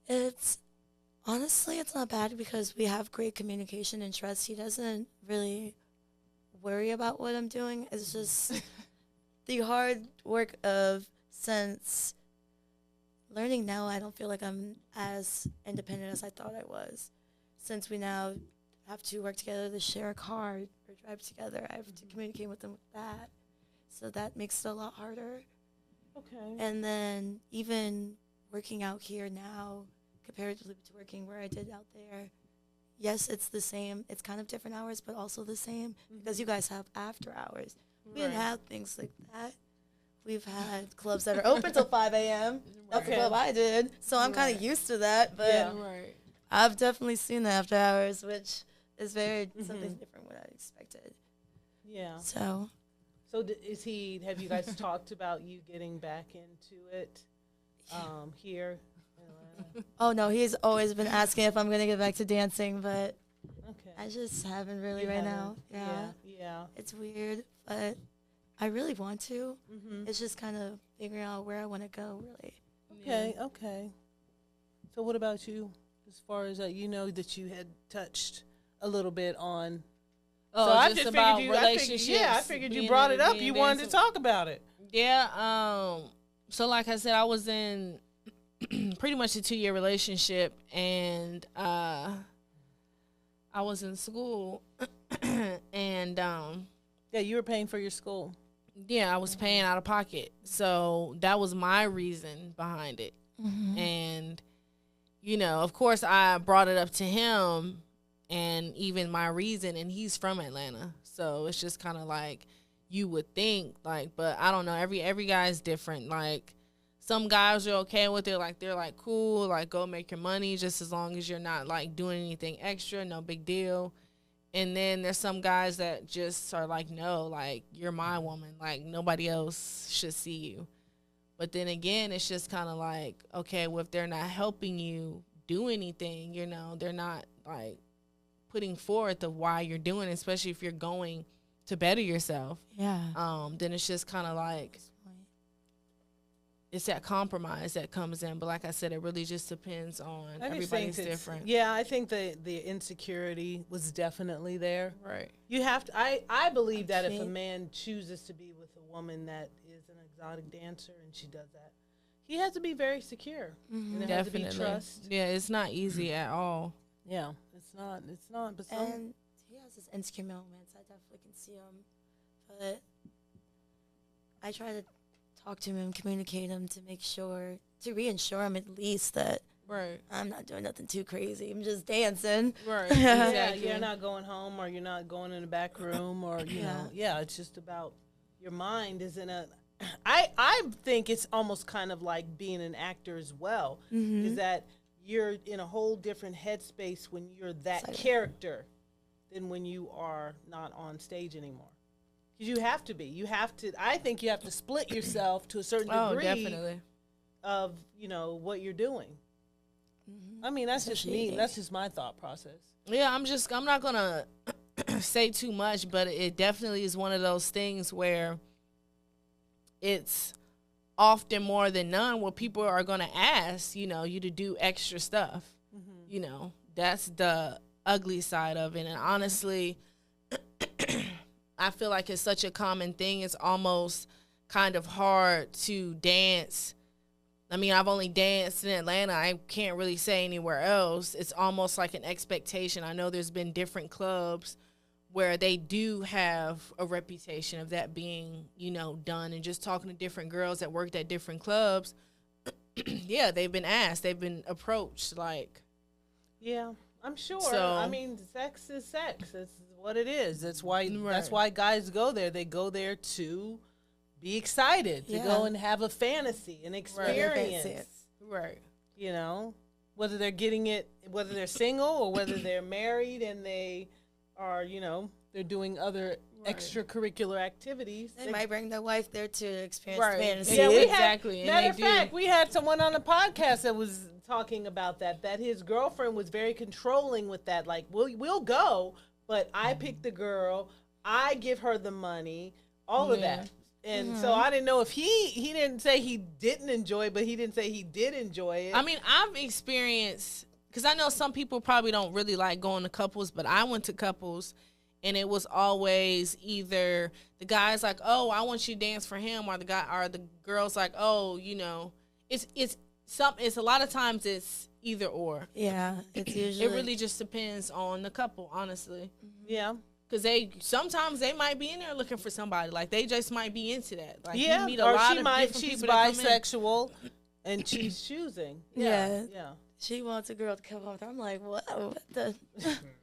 it's honestly it's not bad because we have great communication and trust. He doesn't really worry about what I'm doing. It's just the hard work of since learning now. I don't feel like I'm as independent as I thought I was. Since we now have to work together to share a car or drive together, I have to communicate with them with that. So that makes it a lot harder. Okay. And then even working out here now, comparatively to working where I did out there, yes, it's the same. It's kind of different hours, but also the same because you guys have after hours. We didn't have things like that. We've had clubs that are open till 5 a.m. That's the club I did. So I'm kind of used to that, but Right. I've definitely seen the after hours, which is very something different from what I expected. Yeah. So have you guys talked about you getting back into it here? oh no, he's always been asking if I'm going to get back to dancing, but Okay. I just haven't really You right haven't. now. Yeah. It's weird, but I really want to. Mm-hmm. It's just kind of figuring out where I want to go, really. Okay. So what about you? As far as that you had touched a little bit on. Oh, so I just just about figured relationships. I figured you being brought in- it up. being You wanted to dancing. talk about it. Yeah. So like I said, I was in pretty much a 2-year relationship, and I was in school, and Yeah, you were paying for your school. yeah, I was paying out of pocket. So that was my reason behind it. And of course, I brought it up to him, and even my reason, and he's from Atlanta, so it's just kind of like you would think, like, but I don't know. Every guy's different. Like, some guys are okay with it, like they're like cool, like go make your money just as long as you're not like doing anything extra, no big deal. And then there's some guys that just are like, no, like you're my woman, like nobody else should see you. But then again, it's just kind of like, okay, well, if they're not helping you do anything, they're not like putting forth of why you're doing it, especially if you're going to better yourself. Yeah. Then it's just kind of like, it's that compromise that comes in. But like I said, it really just depends on I just everybody's think different. Yeah, I think the insecurity was definitely there. Right. You have to. I believe that if a man chooses to be with a woman that is an exotic dancer and she does that, he has to be very secure. And it has to be trust. Yeah, it's not easy at all. Yeah, it's not. It's not. But some, And he has his insecure moments. I definitely can see him. But I try to talk to him, communicate him to make sure, to reassure him at least that Right. I'm not doing nothing too crazy. I'm just dancing. Right. yeah, Exactly. you're not going home, or you're not going in the back room, or you know, yeah, it's just about your mind is in a. I think it's almost kind of like being an actor as well. Is that you're in a whole different headspace when you're that character than when you are not on stage anymore. Because you have to be. You have to. I think you have to split yourself to a certain degree. Oh, definitely. of, what you're doing. I mean, that's just me. That's just my thought process. Yeah, I'm not gonna say too much, but it definitely is one of those things where it's often more than none where people are gonna ask, you to do extra stuff. That's the ugly side of it. And honestly, I feel like it's such a common thing. It's almost kind of hard to dance. I mean, I've only danced in Atlanta. I can't really say anywhere else. It's almost like an expectation. I know there's been different clubs where they do have a reputation of that being, done. And just talking to different girls that worked at different clubs, yeah, they've been asked. They've been approached, like. Yeah, I'm sure. So, I mean, sex is sex. It's what it is. That's why guys go there. They go there to be excited, to go and have a fantasy, an experience. Right. Whether they're getting it, whether they're single or whether they're married and they are, they're doing other extracurricular activities. They might bring their wife there to experience fantasy. Yeah, exactly. Matter of fact, we had someone on the podcast that was talking about that his girlfriend was very controlling with that. Like, we'll go, but I pick the girl, I give her the money, all of that. And so I didn't know if he didn't say he didn't enjoy it, but he didn't say he did enjoy it. I mean, I've experienced, because I know some people probably don't really like going to couples, but I went to couples, and it was always either the guy's like, oh, I want you to dance for him, or the girl's like, oh, it's a lot of times it's either or. Yeah, it's usually. It really just depends on the couple, honestly. Yeah. Because sometimes they might be in there looking for somebody. Like, they just might be into that. Like, yeah, you meet a lot of different she's people that come in. bisexual, and she's choosing. Yeah. Yeah. She wants a girl to come up. I'm like, what the?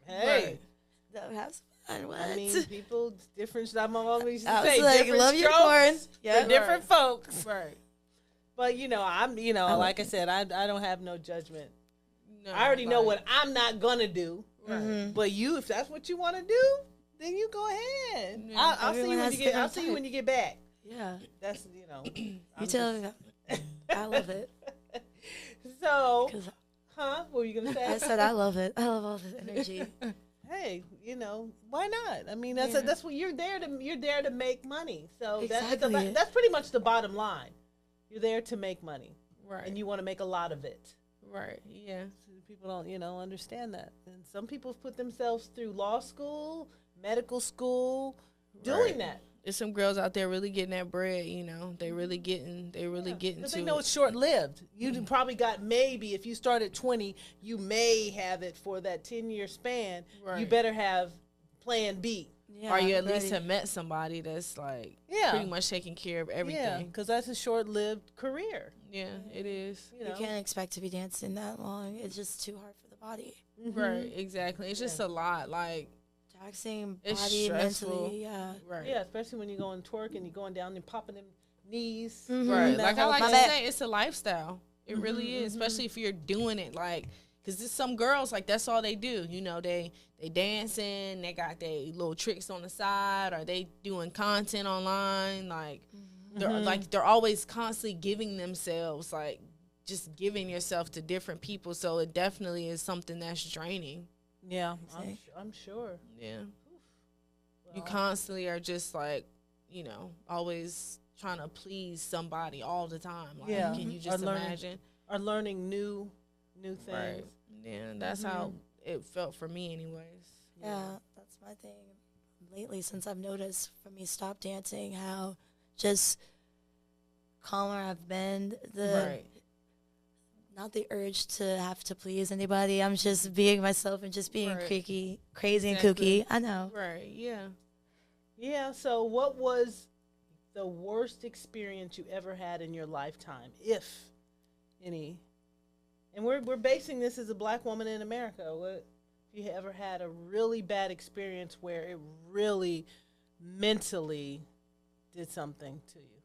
Hey. Have fun. What? I mean, people, different stuff. I'm always I say, was like, different love your strokes corn. for different folks. Right. But, I'm, like I said, I don't have no judgment. No, I already know what I'm not going to do. Right. But if that's what you want to do, then you go ahead. Yeah. I'll see you when you get back. Yeah. That's, You tell me. I love it. So, what were you going to say? I said I love it. I love all the energy. Hey, why not? I mean, that's what you're there to make money. So exactly. that's pretty much the bottom line. You're there to make money. Right. And you want to make a lot of it. Right. Yeah. So people don't, understand that. And some people have put themselves through law school, medical school, doing that. There's some girls out there really getting that bread, They really getting Because to they know it's short-lived. You probably got, maybe if you start at 20, you may have it for that 10-year span. Right. You better have plan B. Yeah, or you at least have met somebody that's like pretty much taking care of everything. Yeah, because that's a short-lived career. Yeah, it is. You can't expect to be dancing that long. It's just too hard for the body. Mm-hmm. Right, exactly. It's just a lot. Like, taxing it's body, stressful. mentally, yeah. Right. Yeah, especially when you're going to twerk and you're going down and popping them knees. Mm-hmm. Right. Like I like to say, it's a lifestyle. It really is, especially if you're doing it like, because there's some girls, like, that's all they do. They dancing, they got their little tricks on the side, or they doing content online. Like, they're always constantly giving themselves, like, just giving yourself to different people. So it definitely is something that's draining. Yeah, I'm sure. Yeah. Well, you constantly are just like, always trying to please somebody all the time. Like, can you just imagine? Or learning new things. Right. Yeah, that's how it felt for me anyways. Yeah, that's my thing. Lately, since I've noticed from me stop dancing, how just calmer I've been. Not the urge to have to please anybody. I'm just being myself and just being crazy and kooky. I know. Right, yeah. Yeah, so what was the worst experience you ever had in your lifetime, if any? And we're basing this as a black woman in America. What if you ever had a really bad experience where it really mentally did something to you?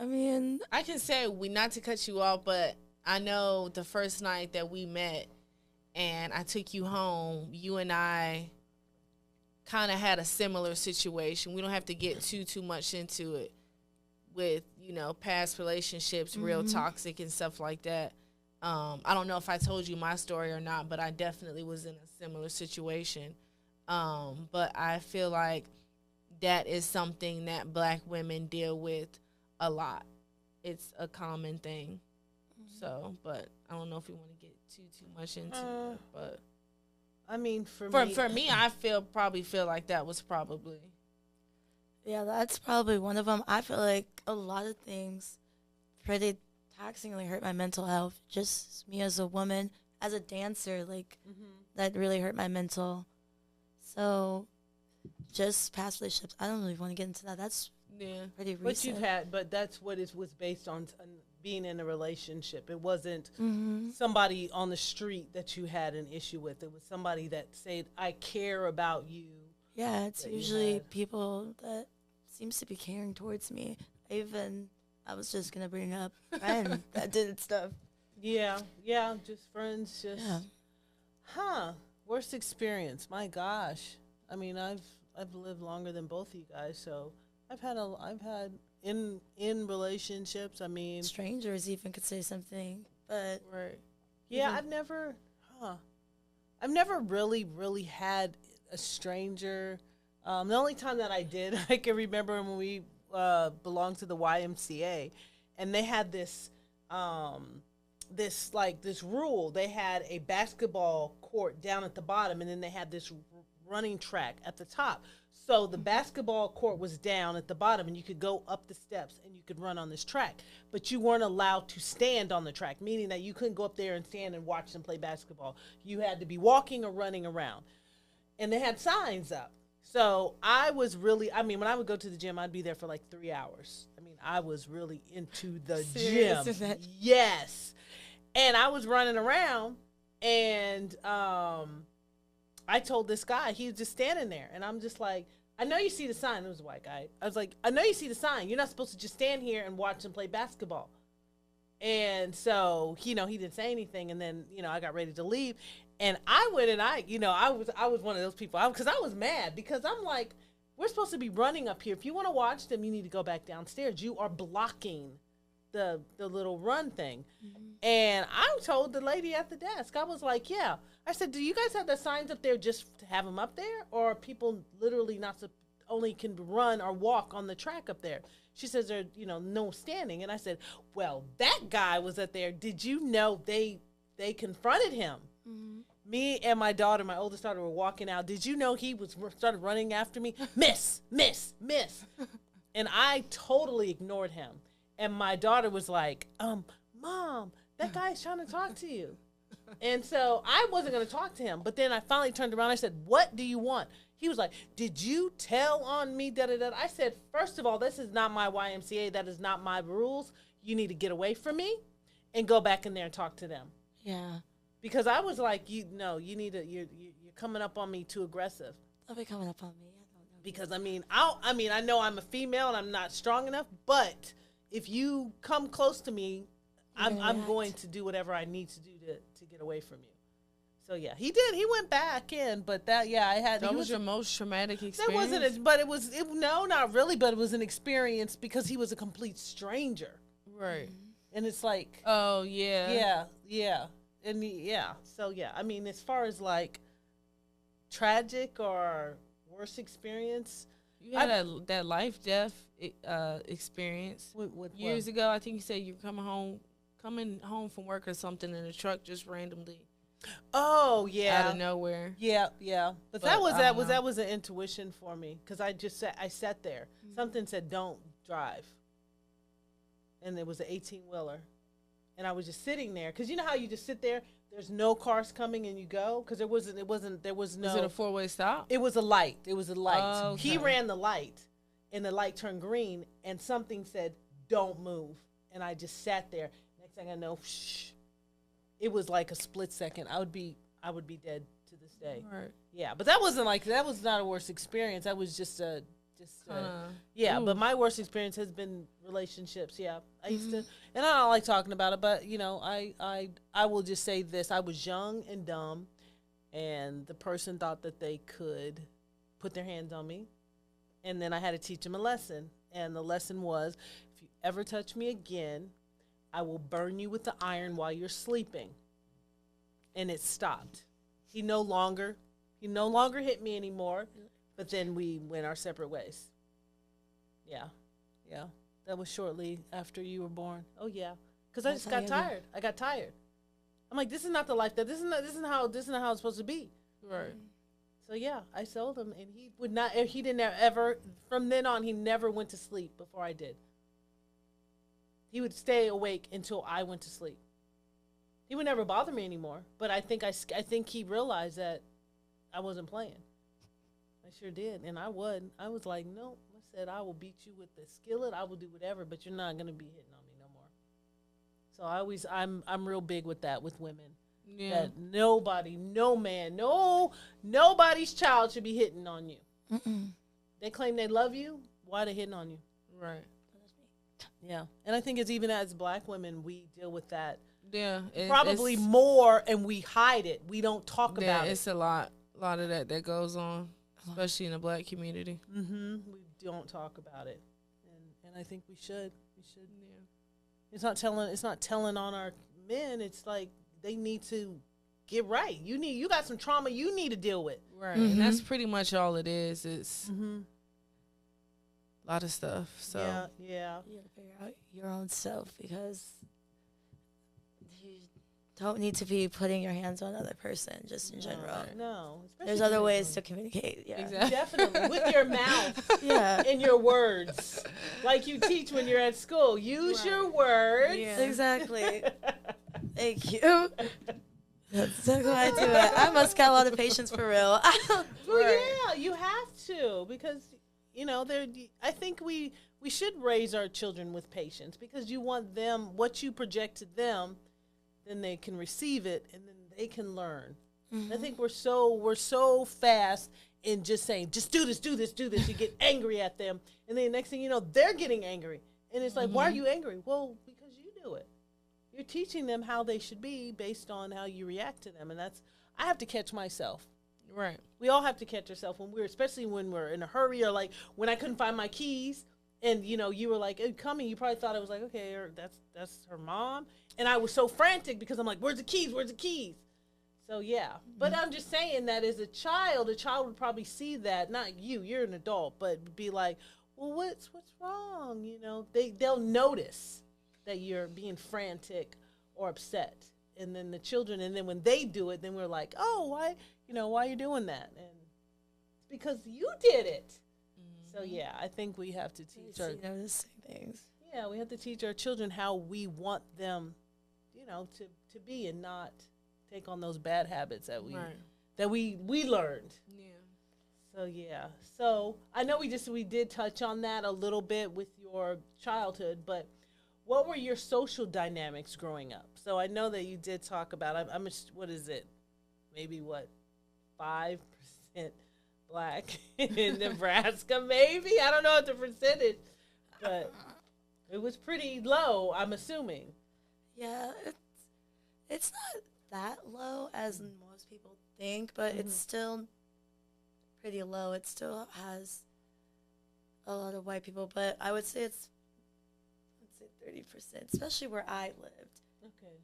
I mean, I can say, not to cut you off, but I know the first night that we met and I took you home, you and I kind of had a similar situation. We don't have to get too much into it. with, you know, past relationships, real toxic and stuff like that. I don't know if I told you my story or not, but I definitely was in a similar situation. But I feel like that is something that Black women deal with a lot. It's a common thing. So, but I don't know if we want to get too much into it. But I mean, for me, I probably feel like that was probably. Yeah, that's probably one of them. I feel like a lot of things pretty toxically hurt my mental health. Just me as a woman, as a dancer, like that really hurt my mental. So, just past relationships. I don't really want to get into that. That's pretty recent. But you've had, but that's what it was based on being in a relationship. It wasn't somebody on the street that you had an issue with. It was somebody that said, "I care about you." Yeah, it's usually people that seems to be caring towards me. I was just gonna bring up friend that did stuff. Yeah, just friends, worst experience. My gosh, I mean, I've lived longer than both of you guys, so I've had in relationships. I mean, strangers even could say something, but right. Yeah, I've never really had a stranger. The only time that I did, I can remember when we belonged to the YMCA, and they had this rule. They had a basketball court down at the bottom, and then they had this running track at the top. So the basketball court was down at the bottom, and you could go up the steps and you could run on this track. But you weren't allowed to stand on the track, meaning that you couldn't go up there and stand and watch them play basketball. You had to be walking or running around. And they had signs up. So I was really, I mean, when I would go to the gym, I'd be there for like 3 hours. I mean, I was really into the gym. Yes. And I was running around, and I told this guy, he was just standing there. And I'm just like, I know you see the sign. It was a white guy. I was like, I know you see the sign. You're not supposed to just stand here and watch them play basketball. And so, he didn't say anything. And then, I got ready to leave. And I went and I was one of those people, because I was mad, because I'm like, we're supposed to be running up here. If you want to watch them, you need to go back downstairs. You are blocking the little run thing. And I told the lady at the desk, I was like, yeah. I said, do you guys have the signs up there just to have them up there? Or are people literally only can run or walk on the track up there? She says there's, no standing. And I said, well, that guy was up there. Did you know they confronted him? Me and my oldest daughter, were walking out. Did you know he started running after me? Miss. And I totally ignored him. And my daughter was like, Mom, that guy's trying to talk to you. And so I wasn't going to talk to him. But then I finally turned around. I said, what do you want? He was like, did you tell on me? Da-da-da. I said, first of all, this is not my YMCA. That is not my rules. You need to get away from me and go back in there and talk to them. Yeah. Because I was like, you need to, you're coming up on me too aggressive. They'll be coming up on me. I don't know. Because I know I'm a female and I'm not strong enough, but if you come close to me, I'm going to do whatever I need to do to get away from you. So yeah, he did. He went back in, but that was your most traumatic experience. That wasn't, but no, not really. But it was an experience because he was a complete stranger, right? And it's like, oh yeah, and So yeah, I mean, as far as like tragic or worst experience, you had that life-death experience with years ago. I think you said you're coming home from work or something, and the truck just randomly. Oh yeah, out of nowhere. Yeah. But that was an intuition for me, because I sat there. Mm-hmm. Something said don't drive, and it was an 18-wheeler, and I was just sitting there, because you know how you just sit there. There's no cars coming and you go, because there was no. Was it a 4-way stop? It was a light. Oh, okay. He ran the light, and the light turned green, and something said don't move, and I just sat there. Next thing I know, shh. It was like a split second. I would be dead to this day. Right. Yeah, but that was not a worst experience. That was just yeah. Ooh. But my worst experience has been relationships. Yeah, I used to, and I don't like talking about it, but I will just say this: I was young and dumb, and the person thought that they could put their hands on me, and then I had to teach them a lesson, and the lesson was, ever touch me again, I will burn you with the iron while you're sleeping. And it stopped. He no longer hit me anymore, but then we went our separate ways. Yeah. Yeah. That was shortly after you were born. Oh yeah. Cuz I just got tired. I got tired. I'm like, this is not the life that this is not how it's supposed to be. Right. So yeah, I sold him, and he didn't ever, from then on, he never went to sleep before I did. He would stay awake until I went to sleep. He would never bother me anymore, but I think he realized that I wasn't playing. I sure did, and I would. I was like, no. I said, I will beat you with the skillet. I will do whatever, but you're not gonna be hitting on me no more. So I'm real big with that with women. Yeah. That nobody, no man, nobody's child should be hitting on you. Mm-mm. They claim they love you. Why are they hitting on you? Right. Yeah. And I think it's even as black women, we deal with that. Yeah. Probably more, and we hide it. We don't talk about it. It's a lot of that goes on, especially in the black community. Mm-hmm. We don't talk about it. And I think we should. Yeah. It's not telling on our men. It's like, they need to get right. You got some trauma you need to deal with. Right. Mm-hmm. And that's pretty much all it is. It's a lot of stuff. So yeah. You gotta figure out your own self, because you don't need to be putting your hands on another person just in general. No. There's other ways to communicate. Yeah. Exactly. Definitely. With your mouth. Yeah. And your words. Like you teach when you're at school. Use your words. Yeah. Exactly. Thank you. That's exactly how I do it. I must got a lot of patience for real. Well, yeah, you have to, because I think we should raise our children with patience, because you want them, what you project to them, then they can receive it and then they can learn. Mm-hmm. I think we're so fast in just saying, just do this. You get angry at them, and then the next thing you know, they're getting angry, and it's like, why are you angry? Well, because you do it. You're teaching them how they should be based on how you react to them. And I have to catch myself. Right. We all have to catch ourselves especially when we're in a hurry, or like when I couldn't find my keys and, you were like, hey, coming, you probably thought I was like, okay, that's her mom. And I was so frantic because I'm like, where's the keys? So yeah, but I'm just saying that as a child would probably see that, not you're an adult, but be like, well, what's wrong? They'll notice that you're being frantic or upset, and then the children, and then when they do it, then we're like, oh, why are you doing that? And it's because you did it. Mm-hmm. So yeah, I think we have to teach noticing things. Yeah, we have to teach our children how we want them, to be, and not take on those bad habits that we learned. Yeah. So yeah. So I know we did touch on that a little bit with your childhood, but what were your social dynamics growing up? So I know that you did talk about, what is it? Maybe 5% black in Nebraska, maybe? I don't know what the percentage, but it was pretty low, I'm assuming. Yeah, it's not that low as most people think, but it's still pretty low. It still has a lot of white people, but I would say it's 30%, especially where I lived. Okay.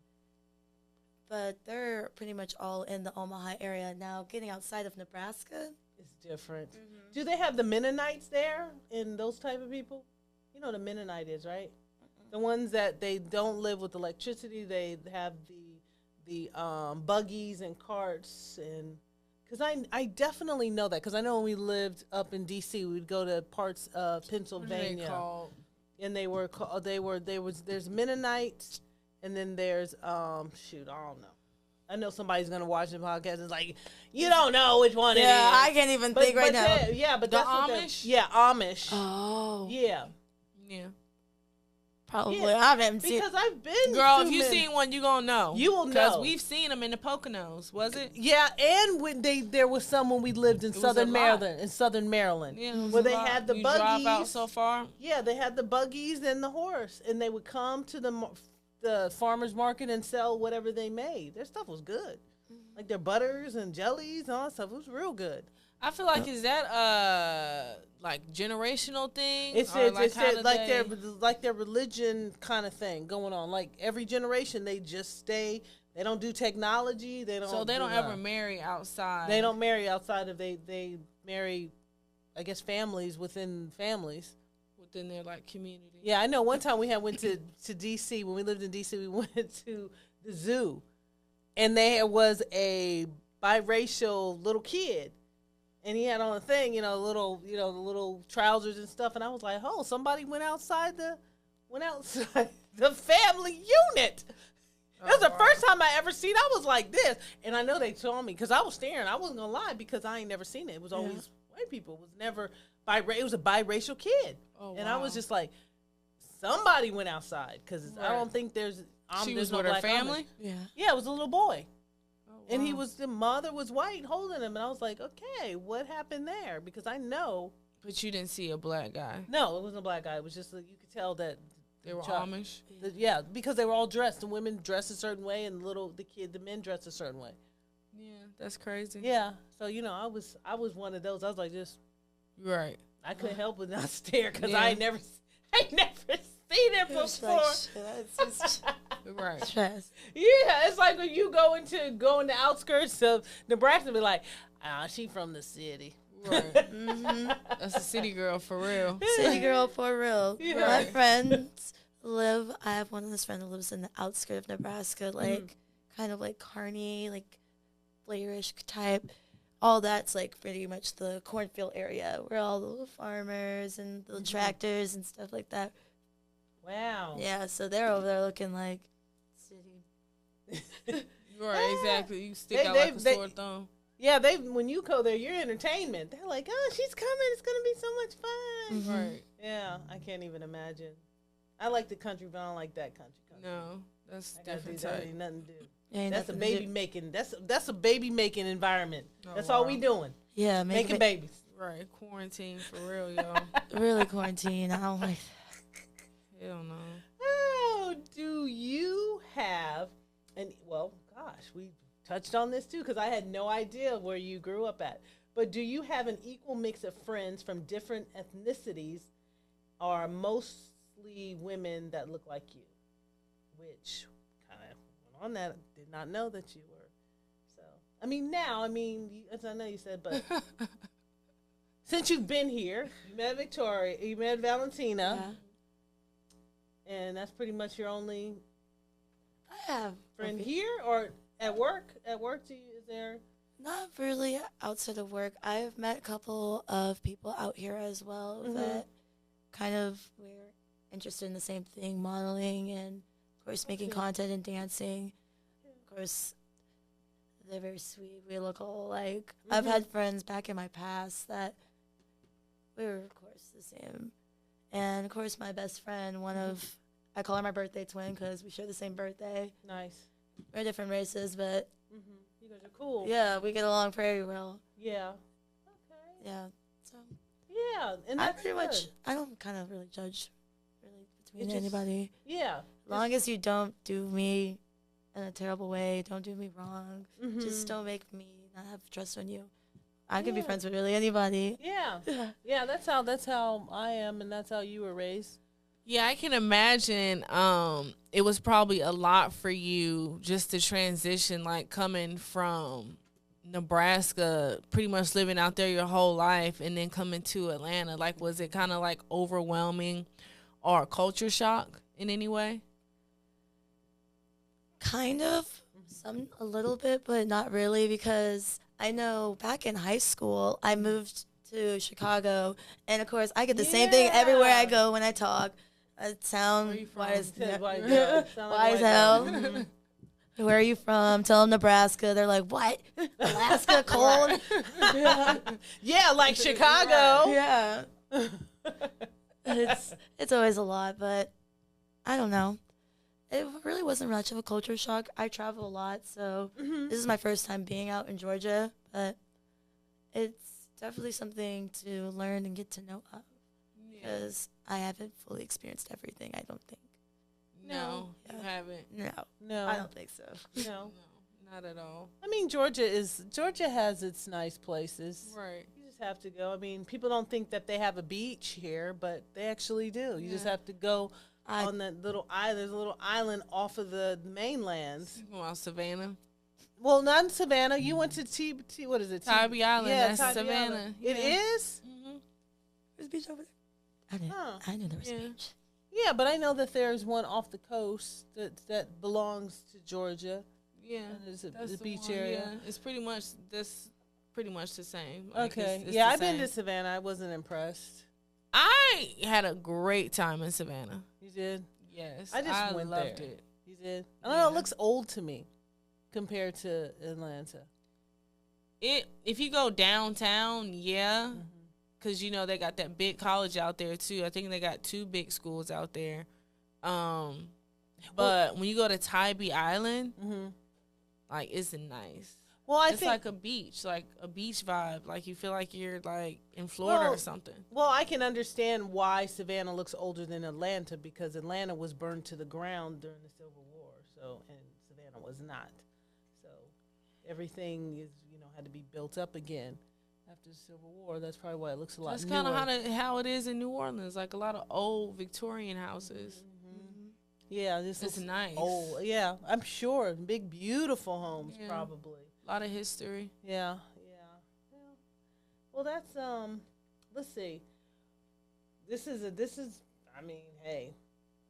But they're pretty much all in the Omaha area now. Getting outside of Nebraska is different. Mm-hmm. Do they have the Mennonites there and those type of people? You know what a Mennonite is, right? Mm-mm. The ones that they don't live with electricity. They have the buggies and carts, and because I definitely know that, because I know when we lived up in D.C., we'd go to parts of Pennsylvania. And there's Mennonites, and then there's I don't know. I know somebody's gonna watch the podcast and it's like, you don't know which one it is. Yeah, I can't even think right now. But the that's Amish? Amish. Oh. Yeah. Yeah. Probably. Yeah. I haven't seen. Because I've been. Girl, if you seen one, you gonna know. You will know. Because we've seen them in the Poconos, was it? Yeah, and when there was some when we lived in Southern Maryland. Yeah, where they had the buggies. Drive out so far. Yeah, they had the buggies and the horse, and they would come to the farmers market and sell whatever they made. Their stuff was good, like their butters and jellies and all that stuff. It was real good. I feel like is that like generational thing? It's or like they... their religion kind of thing going on. Like every generation, they just stay. They don't do technology. They don't. So they don't ever marry outside. They don't marry outside of they marry, I guess, families within families. Within their like community. Yeah, I know. One time we went to DC. When we lived in DC, we went to the zoo, and there was a biracial little kid, and he had on a thing, the little trousers and stuff. And I was like, oh, somebody went outside the family unit. That was the first time I ever seen. I was like this, and I know they told me because I was staring. I wasn't gonna lie because I ain't never seen it. It was always white people. It was never it was a biracial kid, and I was just like, somebody went outside because I don't think there's. She there's was no with her black family. Yeah, it was a little boy. Wow. And the mother was white holding him. And I was like, okay, what happened there? Because I know. But you didn't see a black guy. No, it wasn't a black guy. It was just, you could tell that. They were Amish? Yeah, because they were all dressed. The women dressed a certain way and the men dressed a certain way. Yeah, that's crazy. Yeah. So, I was one of those. I was like, just. Right. I couldn't help but not stare because I ain't never seen it before. Right. Stress. Yeah, it's like when you go into the outskirts of Nebraska and be like, she from the city. Right. Mm-hmm. That's a city girl for real. City girl for real. Yeah. My friends I have one of those friends that lives in the outskirts of Nebraska, like kind of like Kearney, like Blairish type. All that's like pretty much the cornfield area where all the farmers and the tractors and stuff like that. Wow. Yeah, so they're over there looking like city. Right, exactly. You stick out like a sore thumb. Yeah, when you go there, you're entertainment. They're like, oh, she's coming. It's going to be so much fun. Mm-hmm. Right. Yeah, I can't even imagine. I like the country, but I don't like that country. No, that's different That type. ain't nothing to do. Ain't That's a nothing to baby do. making. That's a baby making environment. Oh, That's wow. all we doing. Yeah, Making babies. Right, quarantine for real, y'all. really quarantine. I don't like that. Hell no. Oh, do you have, we touched on this too because I had no idea where you grew up at. But do you have an equal mix of friends from different ethnicities or mostly women that look like you? Which kind of went on that. Did not know that you were. So, as I know you said, but since you've been here, you met Victoria, you met Valentina. Yeah. And that's pretty much your only I have friend here or at work? At work, is there? not really outside of work. I've met a couple of people out here as well that kind of were interested in the same thing, modeling and, of course, making content and dancing. Of course, they're very sweet. We look all alike. I've had friends back in my past that we were, of course, the same. And, of course, my best friend, I call her my birthday twin because we share the same birthday. Nice. We're different races, but You guys are cool. yeah, we get along very well. Yeah. Okay. Yeah. So Yeah, and I that's pretty much, good. I don't kind of really judge really between It just- anybody. Yeah. As long as you don't do me in a terrible way, don't do me wrong, just don't make me not have trust on you. I could be Yeah. friends with really anybody. Yeah. Yeah, that's how I am, and that's how you were raised. Yeah, I can imagine it was probably a lot for you just to transition, like coming from Nebraska, pretty much living out there your whole life, and then coming to Atlanta. Like, was it kind of like overwhelming or culture shock in any way? Kind of, a little bit, but not really, because I know back in high school, I moved to Chicago, and of course, I get the same thing everywhere I go when I talk. I sound white as hell. Where are you from? Tell them Nebraska. They're like, what? Alaska, cold? Yeah, like Chicago. Yeah. It's always a lot, but I don't know. It really wasn't much of a culture shock. I travel a lot, so this is my first time being out in Georgia, but it's definitely something to learn and get to know of, because I haven't fully experienced everything, I don't think. No, you haven't. No, No. I don't think so. No. Not at all. I mean, Georgia has its nice places. Right. You just have to go. I mean, people don't think that they have a beach here, but they actually do. You just have to go on that little island. There's a little island off of the mainland. Well, Savannah. Well, not in Savannah. You went to what is it? Tybee Island. Yeah, That's Tybee Savannah. Island. Yeah. It is? Mm-hmm. There's a beach over there. I knew there was a beach. Yeah, but I know that there's one off the coast that belongs to Georgia. Yeah, and there's that's the beach one, area. Yeah. It's pretty much the same. Okay, it's yeah, the I've been same. to Savannah. I wasn't impressed. I had a great time in Savannah. You did? Yes, I just went loved there. it. You did? I don't know. It looks old to me compared to Atlanta. If you go downtown, yeah, because you know they got that big college out there too. I think they got 2 big schools out there. But when you go to Tybee Island, like it's nice. Well, it's like a beach vibe. Like you feel like you're like in Florida or something. Well, I can understand why Savannah looks older than Atlanta because Atlanta was burned to the ground during the Civil War, and Savannah was not. So everything had to be built up again after the Civil War. That's probably why it looks a lot. That's kind of how it is in New Orleans, like a lot of old Victorian houses. Yeah, this is nice. Oh, yeah, I'm sure. Big, beautiful homes, probably. A lot of history. Yeah. Well, that's let's see. This is. I mean, hey,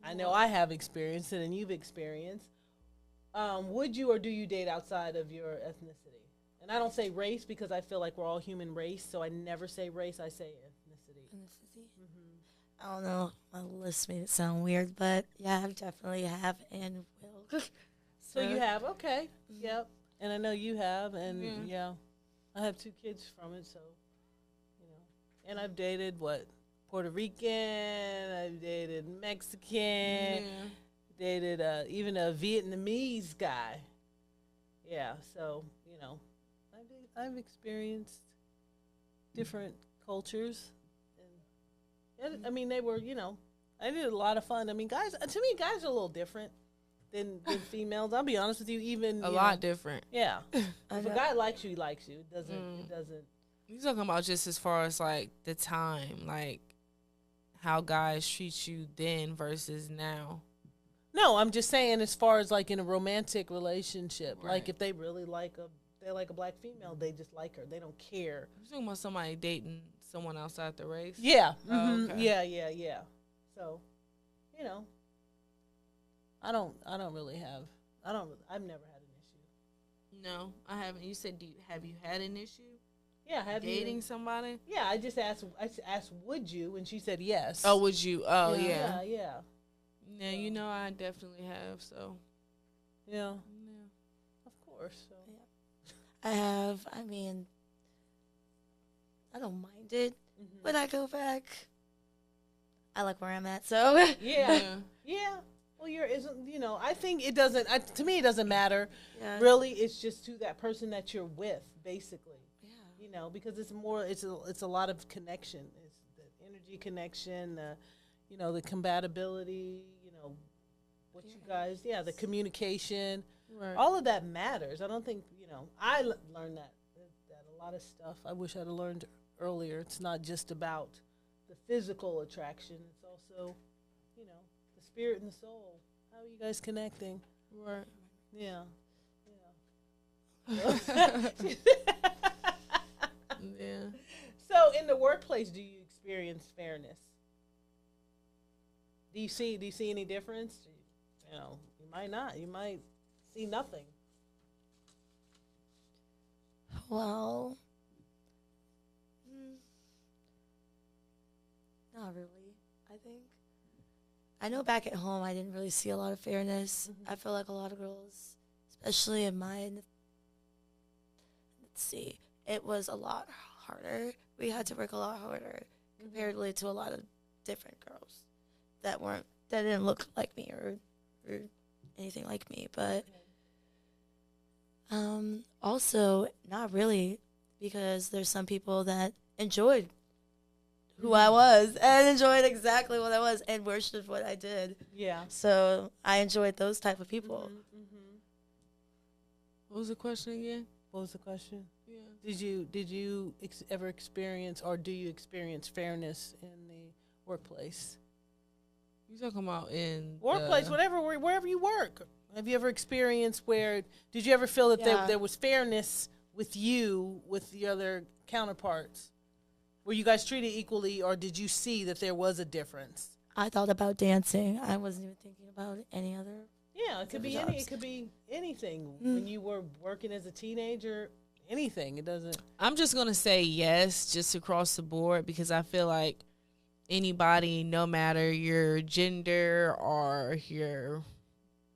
I know I have experienced it, and you've experienced. Would you or do you date outside of your ethnicity? And I don't say race because I feel like we're all human race, so I never say race. I say ethnicity. I don't know. My list made it sound weird, but yeah, I definitely have and will. So you have, okay. Yep. And I know you have, and I have 2 kids from it, so, And I've dated, Puerto Rican, I've dated Mexican, dated even a Vietnamese guy. Yeah, so, I've experienced different cultures. And I mean, they were, I did a lot of fun. I mean, guys, to me, guys are a little different than females. I'll be honest with you, even a lot different. Yeah. If a guy likes you, he likes you. It doesn't. You're talking about just as far as like the time, like how guys treat you then versus now. No, I'm just saying as far as like in a romantic relationship, Right. like if they really like a black female, they just like her. They don't care. You're talking about somebody dating someone outside the race? Yeah. Oh, okay. Yeah. So, I've never had an issue. No, I haven't. You said, have you had an issue? Yeah, dating somebody? Yeah, I just asked, would you? And she said yes. Oh, would you? Oh, Yeah. Yeah, I definitely have, so. Yeah. Of course. So. I have, I don't mind it when I go back. I like where I'm at, so. Yeah. Well, I think it doesn't, to me, it doesn't matter. Yeah. Really, it's just to that person that you're with, basically. Yeah. Because it's a lot of connection. It's the energy connection, the compatibility, what you guys, the communication. Right. All of that matters. I don't think, I learned that a lot of stuff I wish I'd have learned earlier. It's not just about the physical attraction. It's also, the spirit and the soul. How are you guys connecting? Right. Yeah. Yeah. So in the workplace, do you experience fairness? Do you see any difference? You might not. You might see nothing. Well, not really, I think. I know back at home I didn't really see a lot of fairness. I feel like a lot of girls, especially in mine, it was a lot harder. We had to work a lot harder comparatively to a lot of different girls that didn't look like me or anything like me. But also, not really, because there's some people that enjoyed who I was and enjoyed exactly what I was and worshipped what I did. Yeah. So I enjoyed those type of people. What was the question again? What was the question? Yeah. Did you ever experience, or do you experience fairness in the workplace? You talking about in Workplace, wherever you work. Have you ever experienced did you ever feel that there was fairness with the other counterparts? Were you guys treated equally, or did you see that there was a difference? I thought about dancing. I wasn't even thinking about any other. Yeah, it could be it could be anything. When you were working as a teenager, anything. It doesn't. I'm just gonna say yes, just across the board, because I feel like anybody, no matter your gender or your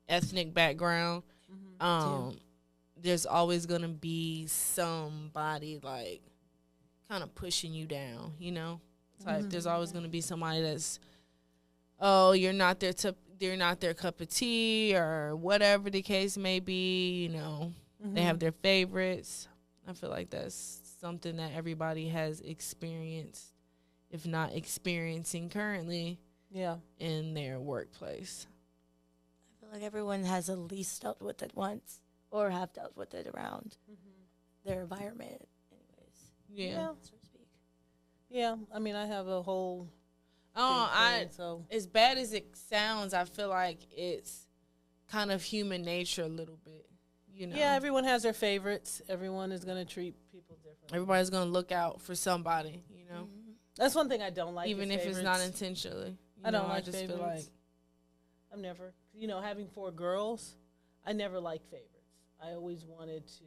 ethnic background, there's always gonna be somebody like kind of pushing you down, you know. There's always gonna be somebody that's, oh, you're not their cup of tea, or whatever the case may be, you know. They have their favorites. I feel like that's something that everybody has experienced, if not experiencing currently, in their workplace. I feel like everyone has at least dealt with it once, or have dealt with it around their environment, anyways. Yeah. So to speak. Yeah, I mean, I have a whole. As bad as it sounds, I feel like it's kind of human nature a little bit, you know. Yeah, everyone has their favorites. Everyone is going to treat people differently. Everybody's going to look out for somebody, you know. That's one thing I don't like. Even if it's not intentionally. I don't like just favorites. feel like I've never, having 4 girls, I never liked favorites. I always wanted to.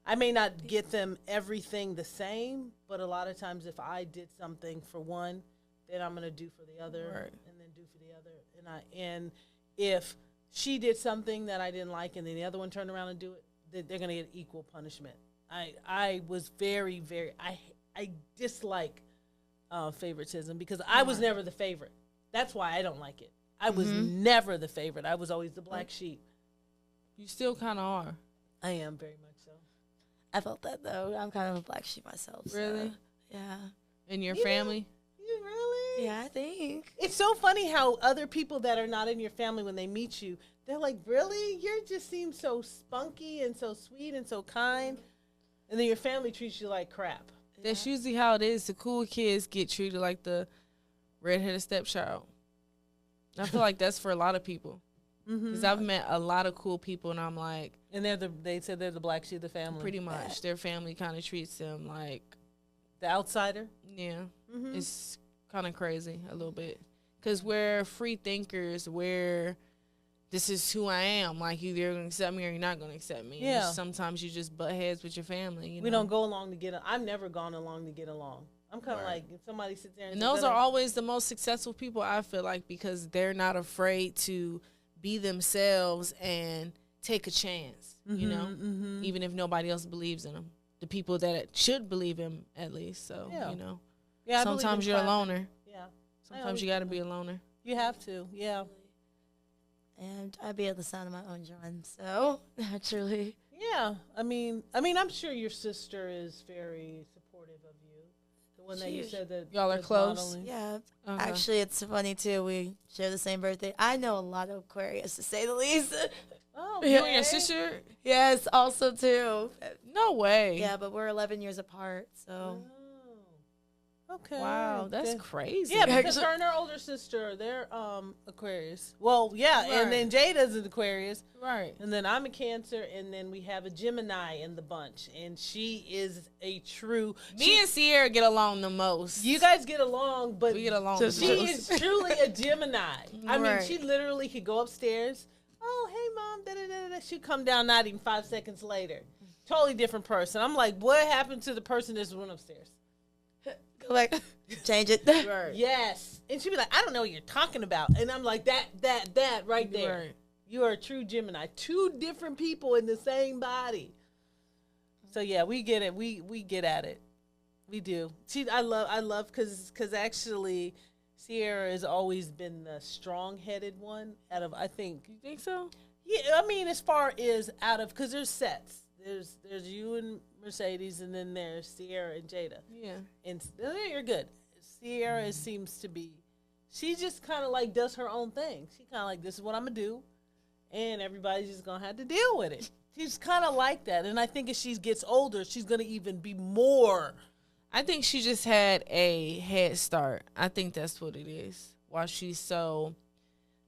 I may not get them everything the same, but a lot of times if I did something for one, then I'm gonna do for the other, and then do for the other. And if she did something that I didn't like, and then the other one turned around and do it, they're gonna get equal punishment. I was very, very. I dislike favoritism, because I was never the favorite. That's why I don't like it. I was never the favorite. I was always the black sheep. you still kind of are. I am very much so. I felt that though. I'm kind of a black sheep myself. Really? So, yeah. In your family? You really? Yeah, I think. It's so funny how other people that are not in your family, when they meet you, they're like, really? You just seem so spunky and so sweet and so kind. And then your family treats you like crap. That's usually how it is. The cool kids get treated like the redheaded stepchild. I feel like that's for a lot of people. Because I've met a lot of cool people, and I'm like... And they said they're the black sheep of the family. Pretty much. Their family kind of treats them like... The outsider? Yeah. It's kind of crazy a little bit. Because we're free thinkers. This is who I am. Like, either you're going to accept me or you're not going to accept me. Yeah. And sometimes you just butt heads with your family. We don't go along to get... I've never gone along to get along. I'm kind of like, if somebody sits there and those are always the most successful people, I feel like, because they're not afraid to be themselves and take a chance, you know, even if nobody else believes in them. The people that should believe him, at least. So, you know, sometimes you're a loner. Yeah. Sometimes you got to be a loner. You have to, yeah. And I be at the sound of my own drum, so naturally. Yeah. I mean, I'm sure your sister is very supportive of you. The one that you said that y'all are close. Modeling. Yeah. Okay. Actually, it's funny, too. We share the same birthday. I know a lot of Aquarius, to say the least. Oh, You and your sister? Yes, also, too. No way. Yeah, but we're 11 years apart, so. Oh. Okay. Wow, that's crazy. Yeah, because her and her older sister, they're Aquarius. Well, yeah, and then Jada's an Aquarius. Right. And then I'm a Cancer, and then we have a Gemini in the bunch, and she is a true... Me and Sierra get along the most. You guys get along, but we get along she the most. is truly a Gemini. I mean, Right. she literally could go upstairs. Oh, hey, Mom. Da-da-da-da. She'd come down not even 5 seconds later. Totally different person. I'm like, what happened to the person that just went upstairs? Go back. Change it. Right. Yes. And she'd be like, I don't know what you're talking about. And I'm like, that right there. Right. You are a true Gemini. 2 different people in the same body. So yeah, we get it. We get at it. We do. I love because actually Sierra has always been the strong-headed one out of, I think. You think so? Yeah, I mean, as far as out of, because there's sets. There's you and Mercedes, and then there's Sierra and Jada. Yeah. And you're good. Sierra seems to be, she just kind of does her own thing. She kind of this is what I'm going to do, and everybody's just going to have to deal with it. she's kind of like that, and I think as she gets older, she's gonna even be more. I think she just had a head start. I think that's what it is. While she's so,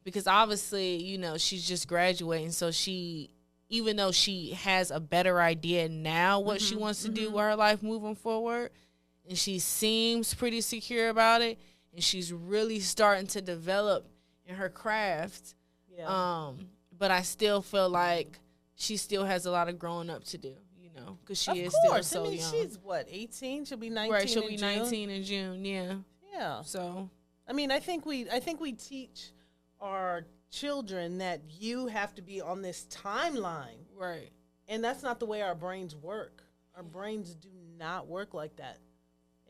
because obviously, you know, she's just graduating, so she, even though she has a better idea now what she wants to do with her life moving forward, and she seems pretty secure about it, and she's really starting to develop in her craft. Yeah. But I still feel like she still has a lot of growing up to do, you know, because she Of is course. still so I mean, young. she's what, 18? She'll be 19. Right, she'll in be June. 19 in June, yeah. Yeah. So, I mean, I think we teach our children that you have to be on this timeline, right. and that's not the way our brains work. Our brains do not work like that,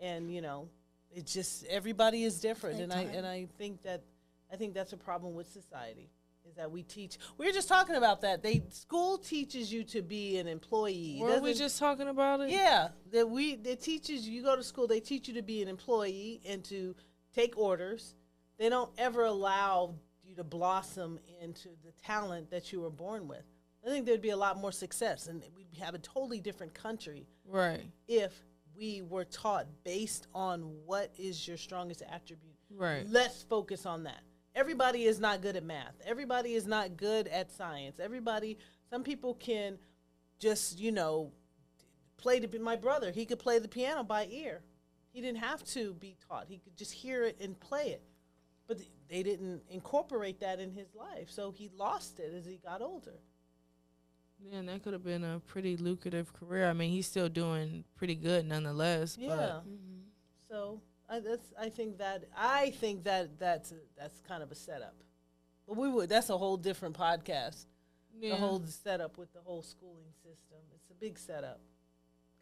and you know, it's just everybody is different, and I think that's a problem with society. Is that we teach? We were just talking about that. School teaches you to be an employee. Were we just talking about it? Yeah, it teaches you. You go to school, they teach you to be an employee and to take orders. They don't ever allow you to blossom into the talent that you were born with. I think there'd be a lot more success, and we'd have a totally different country, Right. if we were taught based on what is your strongest attribute. Right. Let's focus on that. Everybody is not good at math. Everybody is not good at science. Some people can just, you know, my brother, he could play the piano by ear. He didn't have to be taught. He could just hear it and play it. But they didn't incorporate that in his life. So he lost it as he got older. Yeah, and that could have been a pretty lucrative career. I mean, he's still doing pretty good nonetheless. Yeah. But So I think that's kind of a setup. But that's a whole different podcast. yeah. The whole setup with the whole schooling system. It's a big setup.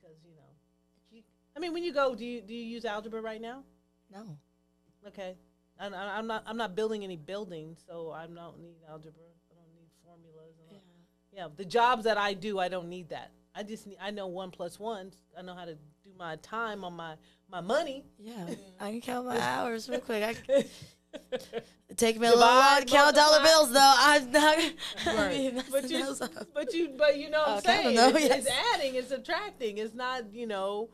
Because, you know, I mean, when you go, do you use algebra right now? No. Okay. I'm not building any buildings, so I don't need algebra. I don't need formulas. Yeah, the jobs that I do, I don't need that. I know 1 + 1. I know how to do my time on my money. Yeah, I can count my hours real quick. It take me a Divide, little while to count dollar multiply. bills, though. I'm not. Right. But you know what I'm saying? It's adding, it's subtracting. It's not, you know.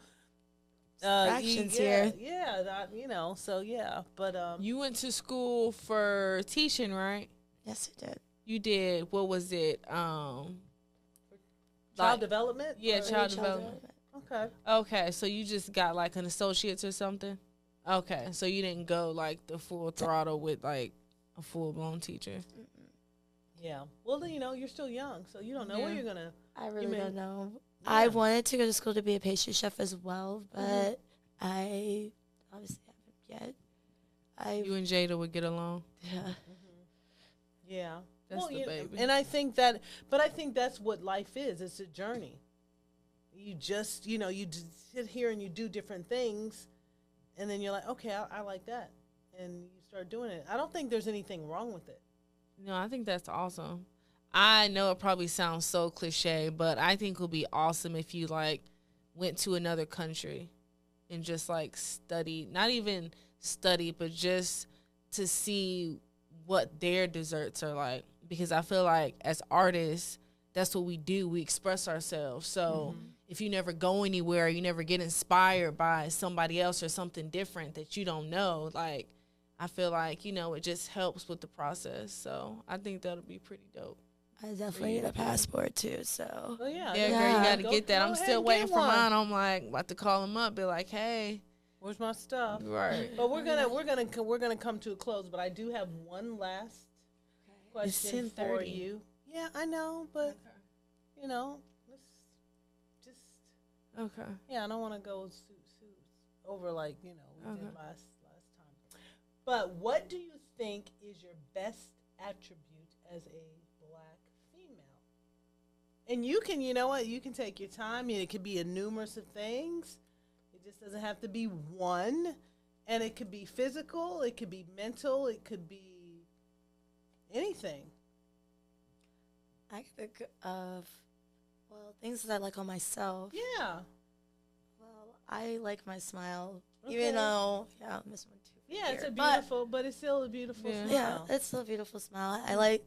Fractions yeah, here. Yeah, not, you know. So yeah, but You went to school for teaching, right? Yes, I did. You did. What was it? child like- development. Yeah, Or- child development. Okay. Okay, so you just got like an associate's or something? Okay, so you didn't go like the full throttle with like a full-blown teacher. Yeah. Well, then, you know, you're still young, so you don't know where Yeah. you're gonna. I really may- don't know. Yeah. I wanted to go to school to be a pastry chef as well, but I obviously haven't yet. You and Jada would get along. Yeah. Yeah. That's the you know, baby. and I think that's what life is. It's a journey. You just, you know, you just sit here and you do different things, and then you're like, okay, I like that, and you start doing it. I don't think there's anything wrong with it. No, I think that's awesome. I know it probably sounds so cliche, but I think it would be awesome if you like went to another country and just like studied, not even study, but just to see what their desserts are like. Because I feel like as artists, that's what we do. We express ourselves. So if you never go anywhere, you never get inspired by somebody else or something different that you don't know, like, I feel like, you know, it just helps with the process. So I think that'll be pretty dope. I definitely need a passport too, so. Oh yeah. Yeah, girl, Yeah. you got to Go- get that. go I'm ahead still and waiting get for one. mine. I'm like about to call him up, be like, hey, Where's my stuff? right. But we're gonna come to a close. But I do have one last question for 10:30. you. Yeah, I know, but you know, let's just. Okay. Yeah, I don't want to go over like, you know, we did Okay. last time. But what do you think is your best attribute as a black female? And you can, you know what, you can take your time. It could be a numerous of things. It just doesn't have to be one. And it could be physical, it could be mental, it could be anything. I could think of, well, things that I like on myself. Yeah. Well, I like my smile, Okay. even though, yeah, I'm missing one too. Yeah, it's a But- beautiful, but it's still a beautiful Yeah. Yeah, smile. it's still a beautiful smile. I like